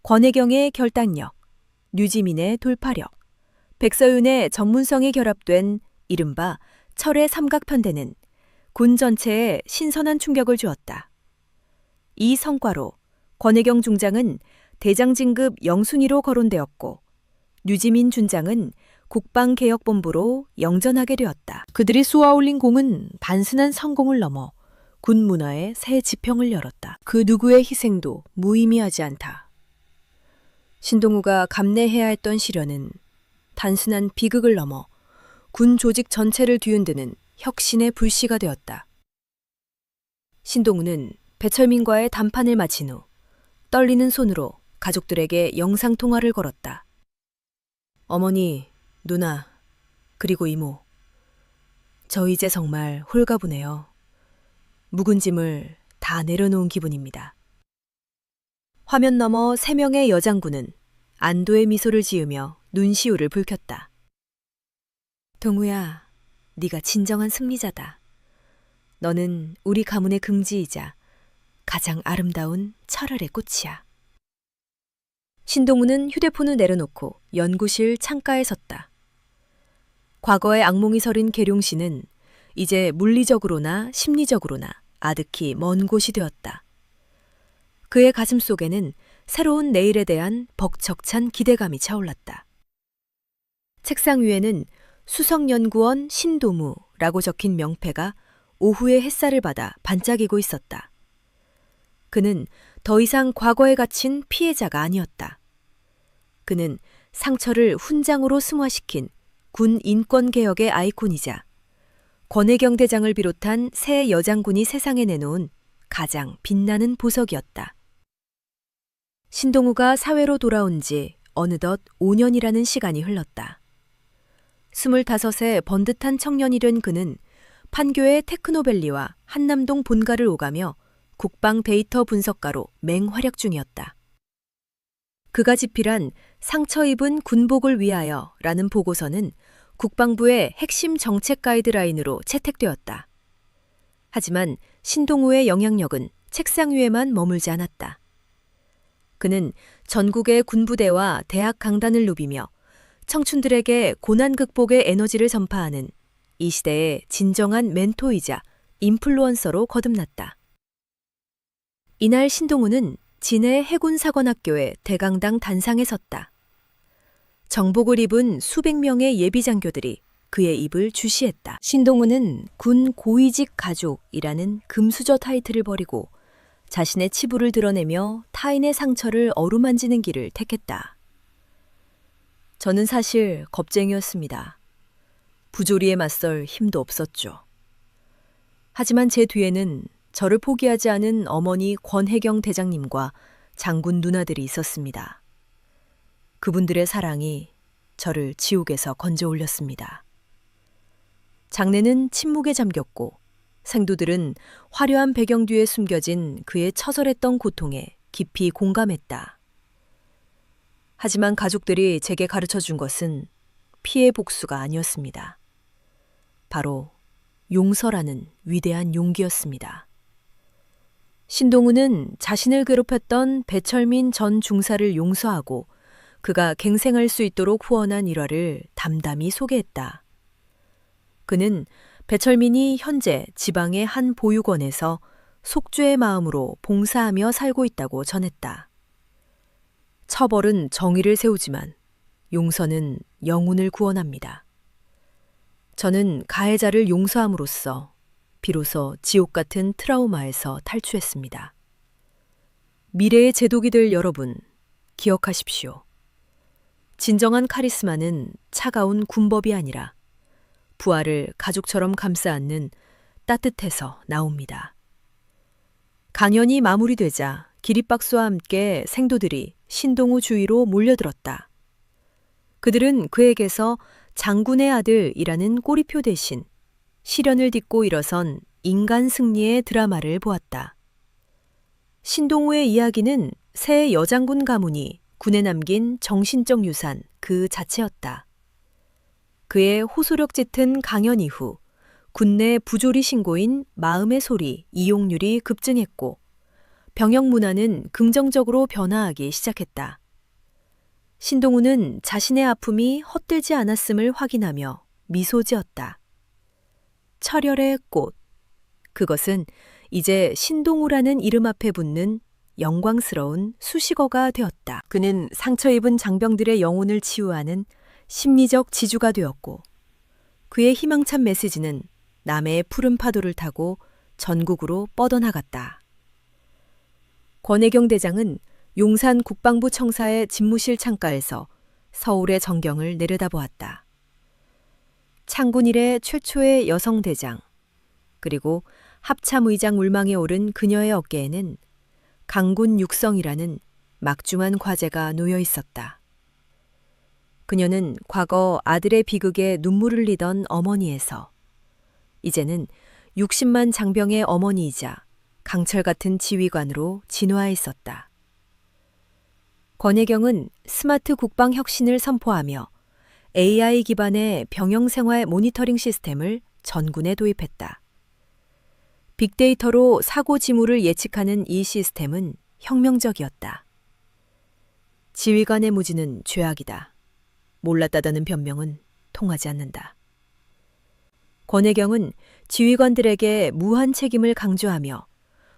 권혜경의 결단력, 류지민의 돌파력, 백서윤의 전문성이 결합된 이른바 철의 삼각편대는 군 전체에 신선한 충격을 주었다. 이 성과로 권혜경 중장은 대장 진급 영순위로 거론되었고 류지민 준장은 국방개혁본부로 영전하게 되었다. 그들이 쏘아올린 공은 단순한 성공을 넘어 군 문화의 새 지평을 열었다. 그 누구의 희생도 무의미하지 않다. 신동우가 감내해야 했던 시련은 단순한 비극을 넘어 군 조직 전체를 뒤흔드는 혁신의 불씨가 되었다. 신동우는 배철민과의 담판을 마친 후 떨리는 손으로 가족들에게 영상통화를 걸었다. 어머니, 누나, 그리고 이모. 저 이제 정말 홀가분해요. 묵은 짐을 다 내려놓은 기분입니다. 화면 너머 3명의 여장군은 안도의 미소를 지으며 눈시울을 붉혔다. 동우야, 네가 진정한 승리자다. 너는 우리 가문의 긍지이자 가장 아름다운 철혈의 꽃이야. 신동우는 휴대폰을 내려놓고 연구실 창가에 섰다. 과거의 악몽이 서린 계룡시는 이제 물리적으로나 심리적으로나 아득히 먼 곳이 되었다. 그의 가슴 속에는 새로운 내일에 대한 벅적찬 기대감이 차올랐다. 책상 위에는 수석연구원 신동우라고 적힌 명패가 오후의 햇살을 받아 반짝이고 있었다. 그는 더 이상 과거에 갇힌 피해자가 아니었다. 그는 상처를 훈장으로 승화시킨 군 인권개혁의 아이콘이자 권혜경 대장을 비롯한 새 여장군이 세상에 내놓은 가장 빛나는 보석이었다. 신동우가 사회로 돌아온 지 어느덧 5년이라는 시간이 흘렀다. 25세 번듯한 청년이 된 그는 판교의 테크노밸리와 한남동 본가를 오가며 국방 데이터 분석가로 맹활약 중이었다. 그가 집필한 상처 입은 군복을 위하여라는 보고서는 국방부의 핵심 정책 가이드라인으로 채택되었다. 하지만 신동우의 영향력은 책상 위에만 머물지 않았다. 그는 전국의 군부대와 대학 강단을 누비며 청춘들에게 고난 극복의 에너지를 전파하는 이 시대의 진정한 멘토이자 인플루언서로 거듭났다. 이날 신동우는 진해 해군사관학교의 대강당 단상에 섰다. 정복을 입은 수백 명의 예비장교들이 그의 입을 주시했다. 신동우는 군 고위직 가족이라는 금수저 타이틀을 버리고 자신의 치부를 드러내며 타인의 상처를 어루만지는 길을 택했다. 저는 사실 겁쟁이였습니다. 부조리에 맞설 힘도 없었죠. 하지만 제 뒤에는 저를 포기하지 않은 어머니 권혜경 대장님과 장군 누나들이 있었습니다. 그분들의 사랑이 저를 지옥에서 건져 올렸습니다. 장례는 침묵에 잠겼고 생도들은 화려한 배경 뒤에 숨겨진 그의 처절했던 고통에 깊이 공감했다. 하지만 가족들이 제게 가르쳐준 것은 피해 복수가 아니었습니다. 바로 용서라는 위대한 용기였습니다. 신동우는 자신을 괴롭혔던 배철민 전 중사를 용서하고 그가 갱생할 수 있도록 후원한 일화를 담담히 소개했다. 그는 배철민이 현재 지방의 한 보육원에서 속죄의 마음으로 봉사하며 살고 있다고 전했다. 처벌은 정의를 세우지만 용서는 영혼을 구원합니다. 저는 가해자를 용서함으로써 비로소 지옥 같은 트라우마에서 탈출했습니다. 미래의 제독이 될 여러분, 기억하십시오. 진정한 카리스마는 차가운 군법이 아니라 부하를 가족처럼 감싸 안는 따뜻해서 나옵니다. 강연이 마무리되자 기립박수와 함께 생도들이 신동우 주위로 몰려들었다. 그들은 그에게서 장군의 아들이라는 꼬리표 대신 시련을 딛고 일어선 인간 승리의 드라마를 보았다. 신동우의 이야기는 새 여장군 가문이 군에 남긴 정신적 유산 그 자체였다. 그의 호소력 짙은 강연 이후 군내 부조리 신고인 마음의 소리 이용률이 급증했고 병역 문화는 긍정적으로 변화하기 시작했다. 신동우는 자신의 아픔이 헛되지 않았음을 확인하며 미소 지었다. 철혈의 꽃. 그것은 이제 신동우라는 이름 앞에 붙는 영광스러운 수식어가 되었다. 그는 상처 입은 장병들의 영혼을 치유하는 심리적 지주가 되었고 그의 희망찬 메시지는 남해의 푸른 파도를 타고 전국으로 뻗어나갔다. 권혜경 대장은 용산 국방부 청사의 집무실 창가에서 서울의 전경을 내려다보았다. 창군 이래 최초의 여성 대장, 그리고 합참의장 물망에 오른 그녀의 어깨에는 강군 육성이라는 막중한 과제가 놓여 있었다. 그녀는 과거 아들의 비극에 눈물을 흘리던 어머니에서 이제는 60만 장병의 어머니이자 강철 같은 지휘관으로 진화해 있었다. 권혜경은 스마트 국방 혁신을 선포하며 AI 기반의 병영 생활 모니터링 시스템을 전군에 도입했다. 빅데이터로 사고 징후를 예측하는 이 시스템은 혁명적이었다. 지휘관의 무지는 죄악이다. 몰랐다다는 변명은 통하지 않는다. 권혜경은 지휘관들에게 무한 책임을 강조하며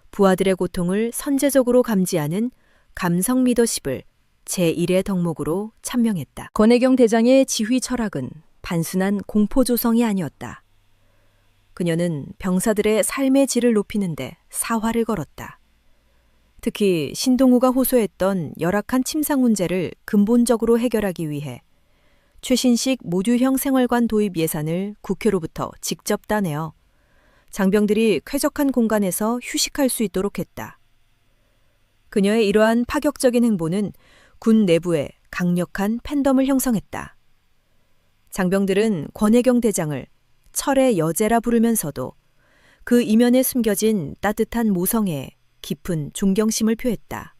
부하들의 고통을 선제적으로 감지하는 감성 리더십을 제1의 덕목으로 천명했다. 권혜경 대장의 지휘 철학은 단순한 공포 조성이 아니었다. 그녀는 병사들의 삶의 질을 높이는데 사활을 걸었다. 특히 신동우가 호소했던 열악한 침상 문제를 근본적으로 해결하기 위해 최신식 모듈형 생활관 도입 예산을 국회로부터 직접 따내어 장병들이 쾌적한 공간에서 휴식할 수 있도록 했다. 그녀의 이러한 파격적인 행보는 군 내부에 강력한 팬덤을 형성했다. 장병들은 권혜경 대장을 철의 여제라 부르면서도 그 이면에 숨겨진 따뜻한 모성애에 깊은 존경심을 표했다.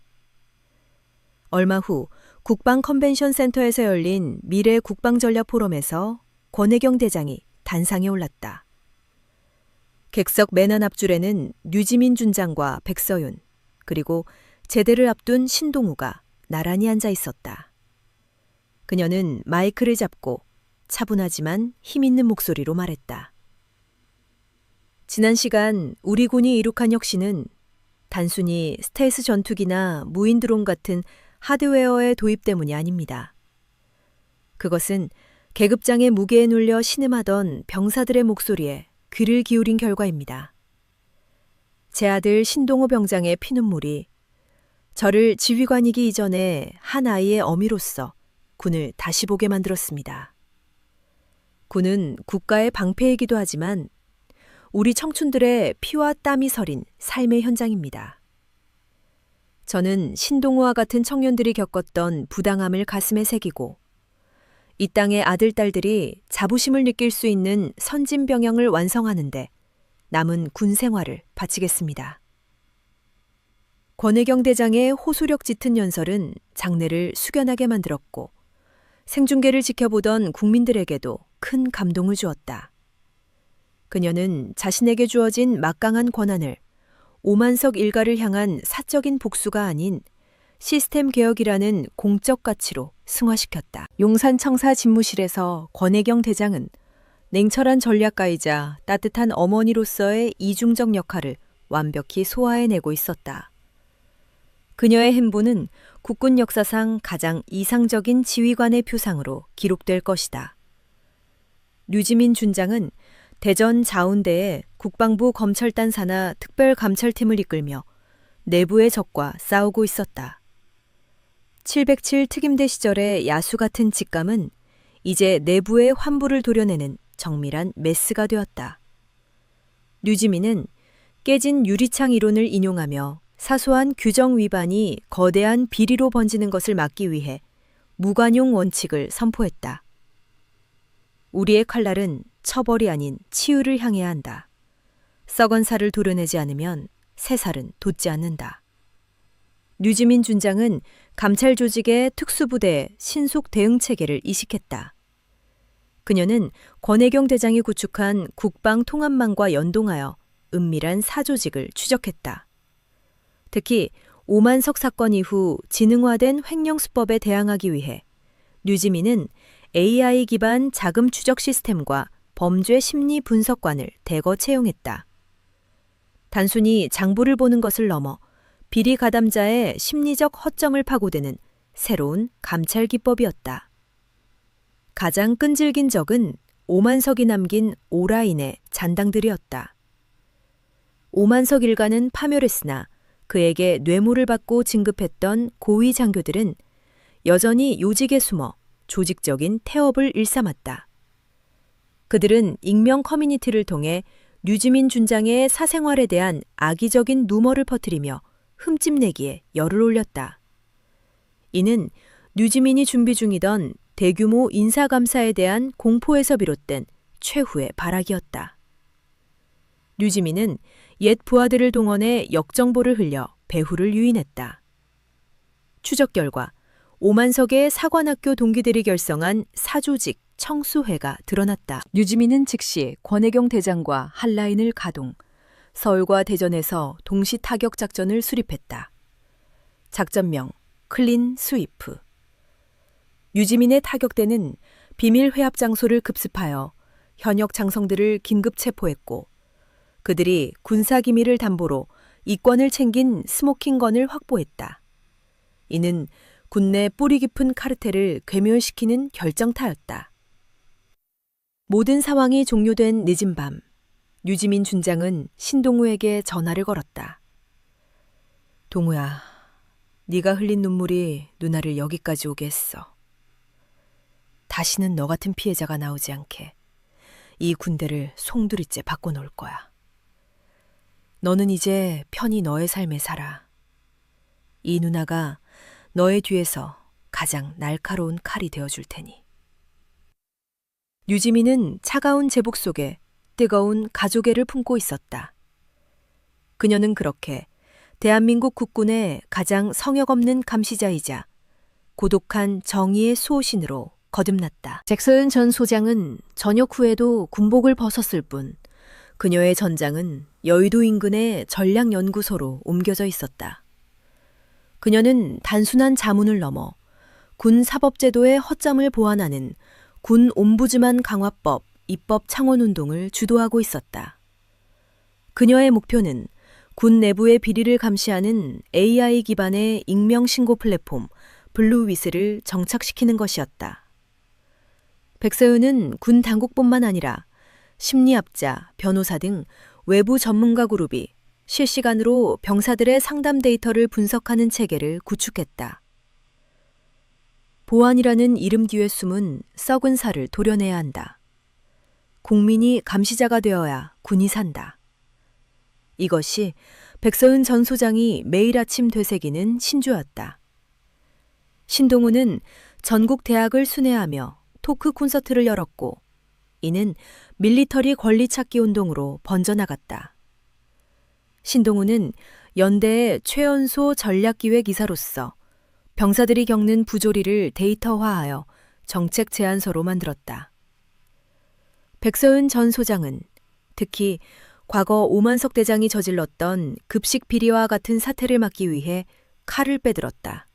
얼마 후 국방 컨벤션 센터에서 열린 미래 국방전략 포럼에서 권혜경 대장이 단상에 올랐다. 객석 맨안 앞줄에는 류지민 준장과 백서윤, 그리고 제대를 앞둔 신동우가 나란히 앉아 있었다. 그녀는 마이크를 잡고 차분하지만 힘있는 목소리로 말했다. 지난 시간 우리 군이 이룩한 혁신은 단순히 스텔스 전투기나 무인 드론 같은 하드웨어의 도입 때문이 아닙니다. 그것은 계급장의 무게에 눌려 신음하던 병사들의 목소리에 귀를 기울인 결과입니다. 제 아들 신동호 병장의 피눈물이 저를 지휘관이기 이전에 한 아이의 어미로서 군을 다시 보게 만들었습니다. 군은 국가의 방패이기도 하지만 우리 청춘들의 피와 땀이 서린 삶의 현장입니다. 저는 신동호와 같은 청년들이 겪었던 부당함을 가슴에 새기고 이 땅의 아들, 딸들이 자부심을 느낄 수 있는 선진병영을 완성하는데 남은 군 생활을 바치겠습니다. 권혜경 대장의 호소력 짙은 연설은 장내를 숙연하게 만들었고 생중계를 지켜보던 국민들에게도 큰 감동을 주었다. 그녀는 자신에게 주어진 막강한 권한을 오만석 일가를 향한 사적인 복수가 아닌 시스템 개혁이라는 공적 가치로 승화시켰다. 용산청사 집무실에서 권혜경 대장은 냉철한 전략가이자 따뜻한 어머니로서의 이중적 역할을 완벽히 소화해내고 있었다. 그녀의 행보는 국군 역사상 가장 이상적인 지휘관의 표상으로 기록될 것이다. 류지민 준장은 대전 자운대에 국방부 검찰단 산하 특별감찰팀을 이끌며 내부의 적과 싸우고 있었다. 707 특임대 시절의 야수 같은 직감은 이제 내부의 환부를 도려내는 정밀한 메스가 되었다. 류지민은 깨진 유리창 이론을 인용하며 사소한 규정 위반이 거대한 비리로 번지는 것을 막기 위해 무관용 원칙을 선포했다. 우리의 칼날은 처벌이 아닌 치유를 향해야 한다. 썩은 살을 도려내지 않으면 새 살은 돋지 않는다. 류지민 준장은 감찰 조직의 특수부대의 신속 대응 체계를 이식했다. 그녀는 권혜경 대장이 구축한 국방통합망과 연동하여 은밀한 사조직을 추적했다. 특히 오만석 사건 이후 지능화된 횡령수법에 대항하기 위해 류지민은 AI 기반 자금 추적 시스템과 범죄 심리 분석관을 대거 채용했다. 단순히 장부를 보는 것을 넘어 비리 가담자의 심리적 허점을 파고드는 새로운 감찰 기법이었다. 가장 끈질긴 적은 오만석이 남긴 오라인의 잔당들이었다. 오만석 일가는 파멸했으나 그에게 뇌물을 받고 진급했던 고위 장교들은 여전히 요직에 숨어 조직적인 태업을 일삼았다. 그들은 익명 커뮤니티를 통해 류지민 준장의 사생활에 대한 악의적인 루머를 퍼뜨리며 흠집내기에 열을 올렸다. 이는 류지민이 준비 중이던 대규모 인사감사에 대한 공포에서 비롯된 최후의 발악이었다. 류지민은 옛 부하들을 동원해 역정보를 흘려 배후를 유인했다. 추적 결과 오만석의 사관학교 동기들이 결성한 사조직 청수회가 드러났다. 류지민은 즉시 권혜경 대장과 한라인을 가동, 서울과 대전에서 동시 타격 작전을 수립했다. 작전명 클린 스위프. 유지민의 타격대는 비밀 회합 장소를 급습하여 현역 장성들을 긴급 체포했고 그들이 군사기밀을 담보로 이권을 챙긴 스모킹건을 확보했다. 이는 군내 뿌리 깊은 카르텔을 괴멸시키는 결정타였다. 모든 상황이 종료된 늦은 밤, 유지민 준장은 신동우에게 전화를 걸었다. 동우야, 네가 흘린 눈물이 누나를 여기까지 오게 했어. 다시는 너 같은 피해자가 나오지 않게 이 군대를 송두리째 바꿔놓을 거야. 너는 이제 편히 너의 삶에 살아. 이 누나가 너의 뒤에서 가장 날카로운 칼이 되어줄 테니. 유지민은 차가운 제복 속에 뜨거운 가족애를 품고 있었다. 그녀는 그렇게 대한민국 국군의 가장 성역 없는 감시자이자 고독한 정의의 수호신으로 거듭났다. 잭서윤 전 소장은 전역 후에도 군복을 벗었을 뿐 그녀의 전장은 여의도 인근의 전략연구소로 옮겨져 있었다. 그녀는 단순한 자문을 넘어 군 사법제도의 허점을 보완하는 군 옴부즈만 강화법 입법 창원운동을 주도하고 있었다. 그녀의 목표는 군 내부의 비리를 감시하는 AI 기반의 익명신고 플랫폼 블루위스를 정착시키는 것이었다. 백서윤은 군 당국뿐만 아니라 심리학자, 변호사 등 외부 전문가 그룹이 실시간으로 병사들의 상담 데이터를 분석하는 체계를 구축했다. 보안이라는 이름 뒤에 숨은 썩은 살을 도려내야 한다. 국민이 감시자가 되어야 군이 산다. 이것이 백서윤 전 소장이 매일 아침 되새기는 신조였다. 신동우는 전국 대학을 순회하며 토크 콘서트를 열었고 이는 밀리터리 권리 찾기 운동으로 번져나갔다. 신동우는 연대의 최연소 전략기획이사로서 병사들이 겪는 부조리를 데이터화하여 정책 제안서로 만들었다. 백서윤 전 소장은 특히 과거 오만석 대장이 저질렀던 급식 비리와 같은 사태를 막기 위해 칼을 빼들었다.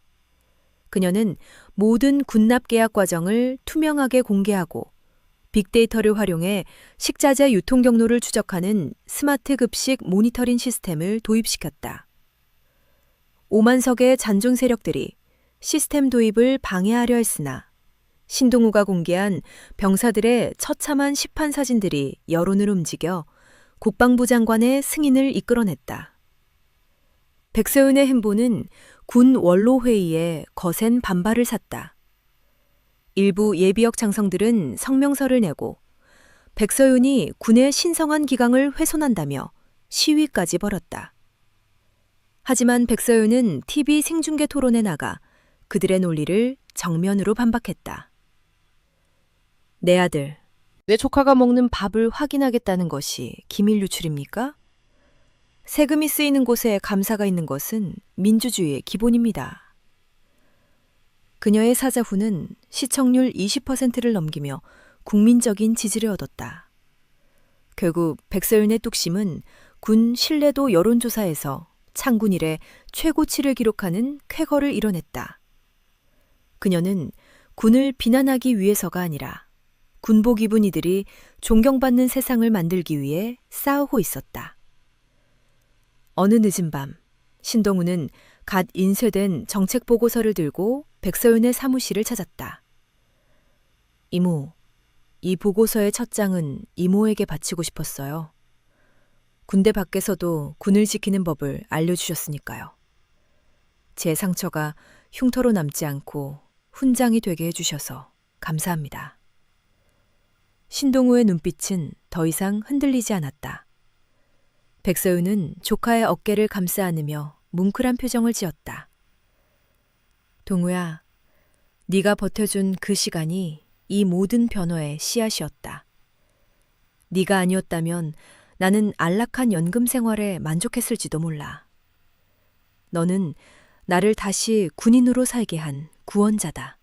그녀는 모든 군납 계약 과정을 투명하게 공개하고 빅데이터를 활용해 식자재 유통 경로를 추적하는 스마트 급식 모니터링 시스템을 도입시켰다. 오만석의 잔존 세력들이 시스템 도입을 방해하려 했으나 신동우가 공개한 병사들의 처참한 시판 사진들이 여론을 움직여 국방부 장관의 승인을 이끌어냈다. 백서윤의 행보는 군 원로회의에 거센 반발을 샀다. 일부 예비역 장성들은 성명서를 내고 백서윤이 군의 신성한 기강을 훼손한다며 시위까지 벌였다. 하지만 백서윤은 TV 생중계 토론에 나가 그들의 논리를 정면으로 반박했다. 내 아들, 내 조카가 먹는 밥을 확인하겠다는 것이 기밀 유출입니까? 세금이 쓰이는 곳에 감사가 있는 것은 민주주의의 기본입니다. 그녀의 사자후는 시청률 20%를 넘기며 국민적인 지지를 얻었다. 결국 백서윤의 뚝심은 군 신뢰도 여론조사에서 창군 이래 최고치를 기록하는 쾌거를 이뤄냈다. 그녀는 군을 비난하기 위해서가 아니라 군복 입은 이들이 존경받는 세상을 만들기 위해 싸우고 있었다. 어느 늦은 밤, 신동우는 갓 인쇄된 정책보고서를 들고 백서윤의 사무실을 찾았다. 이모, 이 보고서의 첫 장은 이모에게 바치고 싶었어요. 군대 밖에서도 군을 지키는 법을 알려주셨으니까요. 제 상처가 흉터로 남지 않고 훈장이 되게 해주셔서 감사합니다. 신동우의 눈빛은 더 이상 흔들리지 않았다. 백서윤은 조카의 어깨를 감싸 안으며 뭉클한 표정을 지었다. 동우야, 네가 버텨준 그 시간이 이 모든 변화의 씨앗이었다. 네가 아니었다면 나는 안락한 연금 생활에 만족했을지도 몰라. 너는 나를 다시 군인으로 살게 한 구원자다.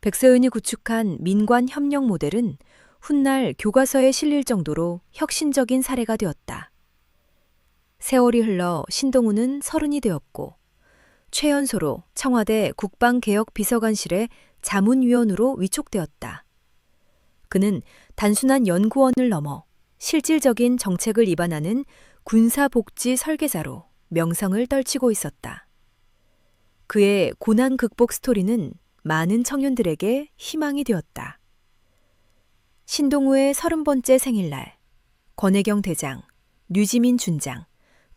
백서윤이 구축한 민관 협력 모델은 훗날 교과서에 실릴 정도로 혁신적인 사례가 되었다. 세월이 흘러 신동우는 30이 되었고 최연소로 청와대 국방개혁비서관실의 자문위원으로 위촉되었다. 그는 단순한 연구원을 넘어 실질적인 정책을 입안하는 군사복지 설계자로 명성을 떨치고 있었다. 그의 고난 극복 스토리는 많은 청년들에게 희망이 되었다. 신동우의 30번째 생일날, 권혜경 대장, 류지민 준장,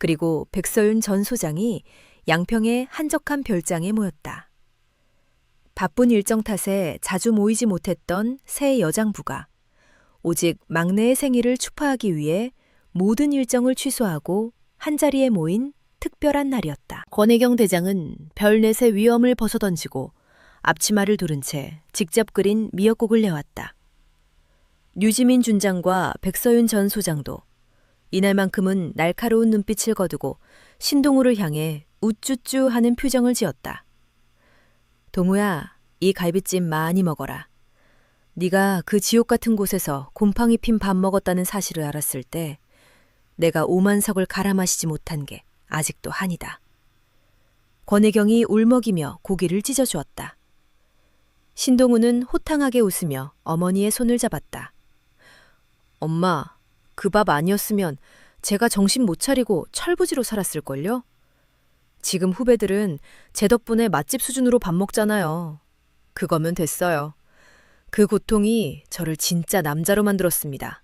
그리고 백서윤 전 소장이 양평의 한적한 별장에 모였다. 바쁜 일정 탓에 자주 모이지 못했던 새 여장부가 오직 막내의 생일을 축하하기 위해 모든 일정을 취소하고 한자리에 모인 특별한 날이었다. 권혜경 대장은 별넷의 위엄을 벗어던지고 앞치마를 두른 채 직접 끓인 미역국을 내왔다. 류지민 준장과 백서윤 전 소장도 이날만큼은 날카로운 눈빛을 거두고 신동우를 향해 우쭈쭈 하는 표정을 지었다. 동우야, 이 갈비찜 많이 먹어라. 네가 그 지옥 같은 곳에서 곰팡이 핀 밥 먹었다는 사실을 알았을 때 내가 오만석을 갈아 마시지 못한 게 아직도 한이다. 권혜경이 울먹이며 고기를 찢어주었다. 신동우는 호탕하게 웃으며 어머니의 손을 잡았다. 엄마, 그 밥 아니었으면 제가 정신 못 차리고 철부지로 살았을걸요? 지금 후배들은 제 덕분에 맛집 수준으로 밥 먹잖아요. 그거면 됐어요. 그 고통이 저를 진짜 남자로 만들었습니다.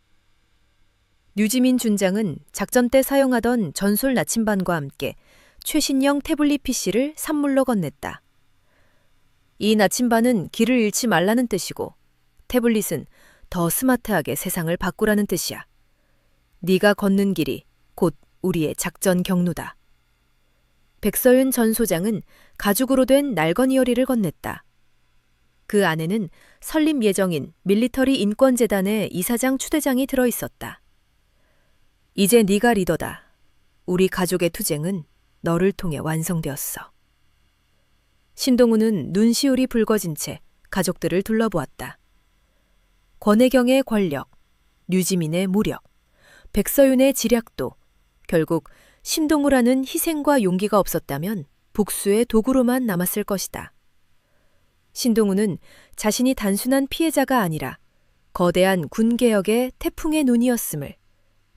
류지민 준장은 작전 때 사용하던 전술 나침반과 함께 최신형 태블릿 PC를 선물로 건넸다. 이 나침반은 길을 잃지 말라는 뜻이고 태블릿은 더 스마트하게 세상을 바꾸라는 뜻이야. 네가 걷는 길이 곧 우리의 작전 경로다. 백서윤 전 소장은 가죽으로 된 날건이어리를 건넸다. 그 안에는 설립 예정인 밀리터리 인권재단의 이사장 추대장이 들어있었다. 이제 네가 리더다. 우리 가족의 투쟁은 너를 통해 완성되었어. 신동우는 눈시울이 붉어진 채 가족들을 둘러보았다. 권혜경의 권력, 류지민의 무력, 백서윤의 지략도 결국 신동우라는 희생과 용기가 없었다면 복수의 도구로만 남았을 것이다. 신동우는 자신이 단순한 피해자가 아니라 거대한 군개혁의 태풍의 눈이었음을,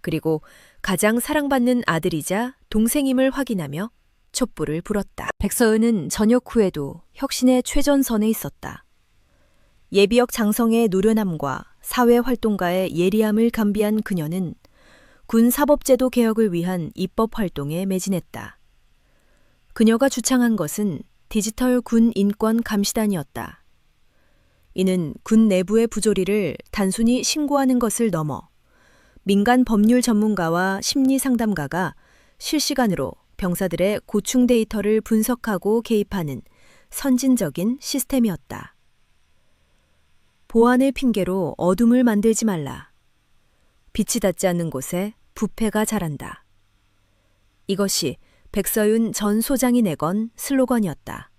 그리고 가장 사랑받는 아들이자 동생임을 확인하며 촛불을 불었다. 백서윤은 전역 후에도 혁신의 최전선에 있었다. 예비역 장성의 노련함과 사회활동가의 예리함을 겸비한 그녀는 군사법제도 개혁을 위한 입법활동에 매진했다. 그녀가 주창한 것은 디지털 군 인권 감시단이었다. 이는 군 내부의 부조리를 단순히 신고하는 것을 넘어 민간 법률 전문가와 심리 상담가가 실시간으로 병사들의 고충 데이터를 분석하고 개입하는 선진적인 시스템이었다. 보안의 핑계로 어둠을 만들지 말라. 빛이 닿지 않는 곳에 부패가 자란다. 이것이 백서윤 전 소장이 내건 슬로건이었다.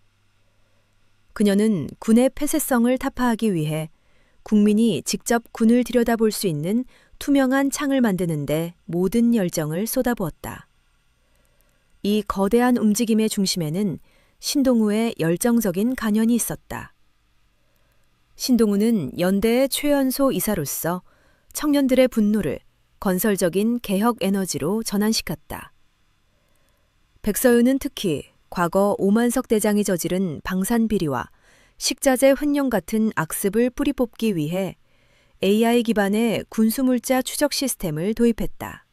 그녀는 군의 폐쇄성을 타파하기 위해 국민이 직접 군을 들여다볼 수 있는 투명한 창을 만드는데 모든 열정을 쏟아부었다. 이 거대한 움직임의 중심에는 신동우의 열정적인 관여이 있었다. 신동우는 연대의 최연소 이사로서 청년들의 분노를 건설적인 개혁 에너지로 전환시켰다. 백서윤은 특히 과거 오만석 대장이 저지른 방산비리와 식자재 횡령 같은 악습을 뿌리 뽑기 위해 AI 기반의 군수물자 추적 시스템을 도입했다.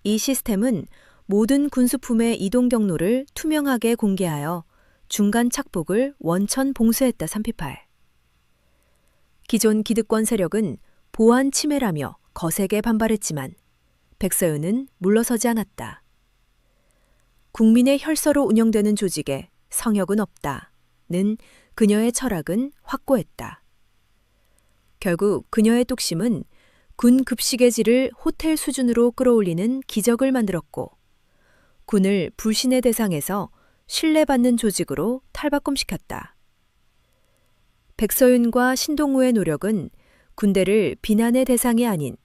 이 시스템은 모든 군수품의 이동 경로를 투명하게 공개하여 중간 착복을 원천 봉쇄했다. 3批8. 기존 기득권 세력은 보안 침해라며 거세게 반발했지만 백서윤은 물러서지 않았다. 국민의 혈서로 운영되는 조직에 성역은 없다는 그녀의 철학은 확고했다. 결국 그녀의 뚝심은 군 급식의 질을 호텔 수준으로 끌어올리는 기적을 만들었고 군을 불신의 대상에서 신뢰받는 조직으로 탈바꿈시켰다. 백서윤과 신동우의 노력은 군대를 비난의 대상이 아닌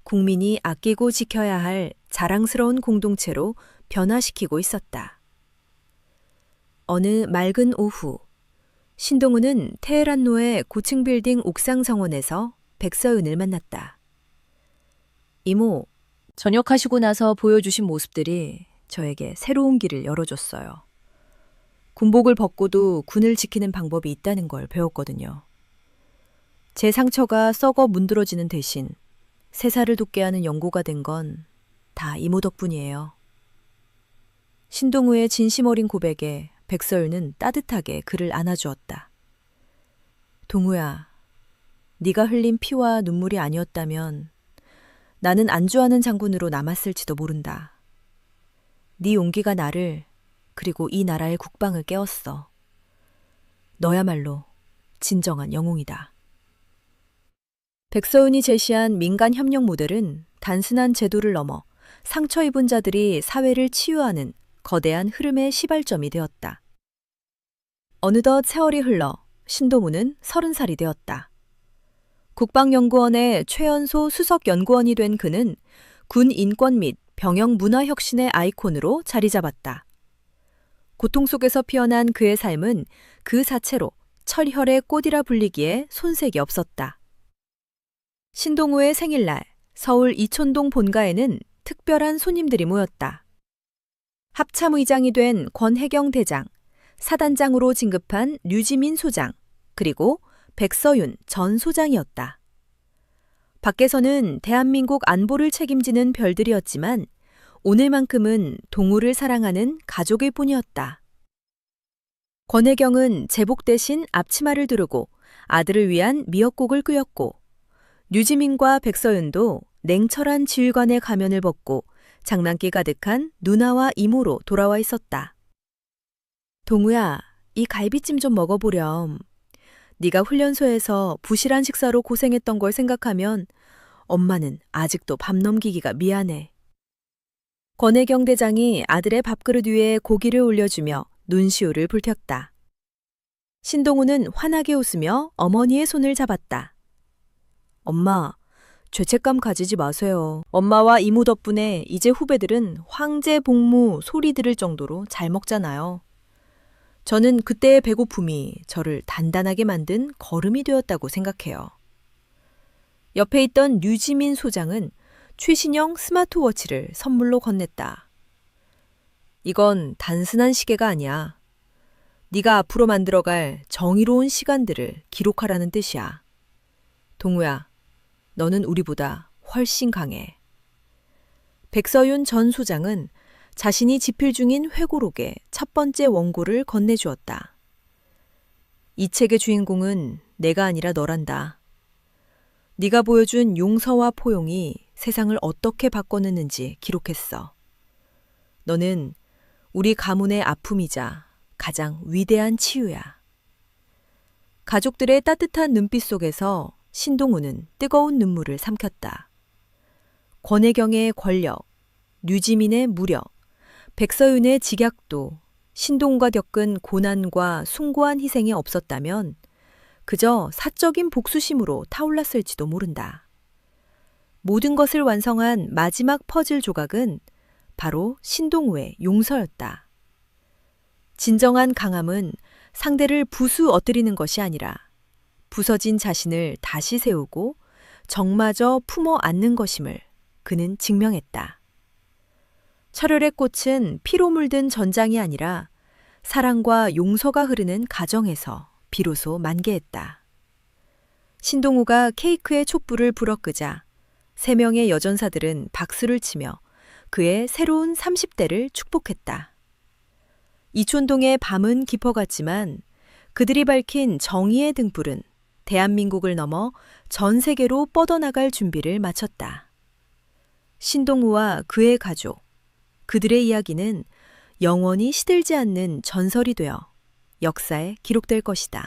국민이 아끼고 지켜야 할 자랑스러운 공동체로 변화시키고 있었다. 어느 맑은 오후, 신동우는 테헤란로의 고층 빌딩 옥상 정원에서 백서윤을 만났다. 이모, 전역하시고 나서 보여주신 모습들이 저에게 새로운 길을 열어줬어요. 군복을 벗고도 군을 지키는 방법이 있다는 걸 배웠거든요. 제 상처가 썩어 문드러지는 대신 세살을 돋게 하는 연고가 된 건 다 이모 덕분이에요. 신동우의 진심 어린 고백에 백서윤은 따뜻하게 그를 안아주었다. 동우야, 네가 흘린 피와 눈물이 아니었다면 나는 안주하는 장군으로 남았을지도 모른다. 네 용기가 나를, 그리고 이 나라의 국방을 깨웠어. 너야말로 진정한 영웅이다. 백서윤이 제시한 민간 협력 모델은 단순한 제도를 넘어 상처 입은 자들이 사회를 치유하는 거대한 흐름의 시발점이 되었다. 어느덧 세월이 흘러 신동우는 30살이 되었다. 국방연구원의 최연소 수석 연구원이 된 그는 군 인권 및 병영 문화 혁신의 아이콘으로 자리 잡았다. 고통 속에서 피어난 그의 삶은 그 자체로 철혈의 꽃이라 불리기에 손색이 없었다. 신동우의 생일날 서울 이촌동 본가에는 특별한 손님들이 모였다. 합참의장이 된 권혜경 대장, 사단장으로 진급한 류지민 소장, 그리고 백서윤 전 소장이었다. 밖에서는 대한민국 안보를 책임지는 별들이었지만 오늘만큼은 동우를 사랑하는 가족일 뿐이었다. 권혜경은 제복 대신 앞치마를 두르고 아들을 위한 미역국을 끓였고, 류지민과 백서윤도 냉철한 지휘관의 가면을 벗고 장난기 가득한 누나와 이모로 돌아와 있었다. 동우야, 이 갈비찜 좀 먹어보렴. 네가 훈련소에서 부실한 식사로 고생했던 걸 생각하면 엄마는 아직도 밥 넘기기가 미안해. 권혜경 대장이 아들의 밥그릇 위에 고기를 올려주며 눈시울을 붉혔다. 신동우는 환하게 웃으며 어머니의 손을 잡았다. 엄마, 죄책감 가지지 마세요. 엄마와 이모 덕분에 이제 후배들은 황제 복무 소리 들을 정도로 잘 먹잖아요. 저는 그때의 배고픔이 저를 단단하게 만든 거름이 되었다고 생각해요. 옆에 있던 류지민 소장은 최신형 스마트워치를 선물로 건넸다. 이건 단순한 시계가 아니야. 네가 앞으로 만들어갈 정의로운 시간들을 기록하라는 뜻이야. 동우야, 너는 우리보다 훨씬 강해. 백서윤 전 소장은 자신이 집필 중인 회고록의 첫 번째 원고를 건네주었다. 이 책의 주인공은 내가 아니라 너란다. 네가 보여준 용서와 포용이 세상을 어떻게 바꿔냈는지 기록했어. 너는 우리 가문의 아픔이자 가장 위대한 치유야. 가족들의 따뜻한 눈빛 속에서 신동우는 뜨거운 눈물을 삼켰다. 권혜경의 권력, 류지민의 무력, 백서윤의 직약도 신동우가 겪은 고난과 숭고한 희생이 없었다면 그저 사적인 복수심으로 타올랐을지도 모른다. 모든 것을 완성한 마지막 퍼즐 조각은 바로 신동우의 용서였다. 진정한 강함은 상대를 부수 엎드리는 것이 아니라 부서진 자신을 다시 세우고 정마저 품어 안는 것임을 그는 증명했다. 철혈의 꽃은 피로 물든 전장이 아니라 사랑과 용서가 흐르는 가정에서 비로소 만개했다. 신동우가 케이크에 촛불을 불어끄자 3명의 여전사들은 박수를 치며 그의 새로운 30대를 축복했다. 이촌동의 밤은 깊어갔지만 그들이 밝힌 정의의 등불은 대한민국을 넘어 전 세계로 뻗어나갈 준비를 마쳤다. 신동우와 그의 가족, 그들의 이야기는 영원히 시들지 않는 전설이 되어 역사에 기록될 것이다.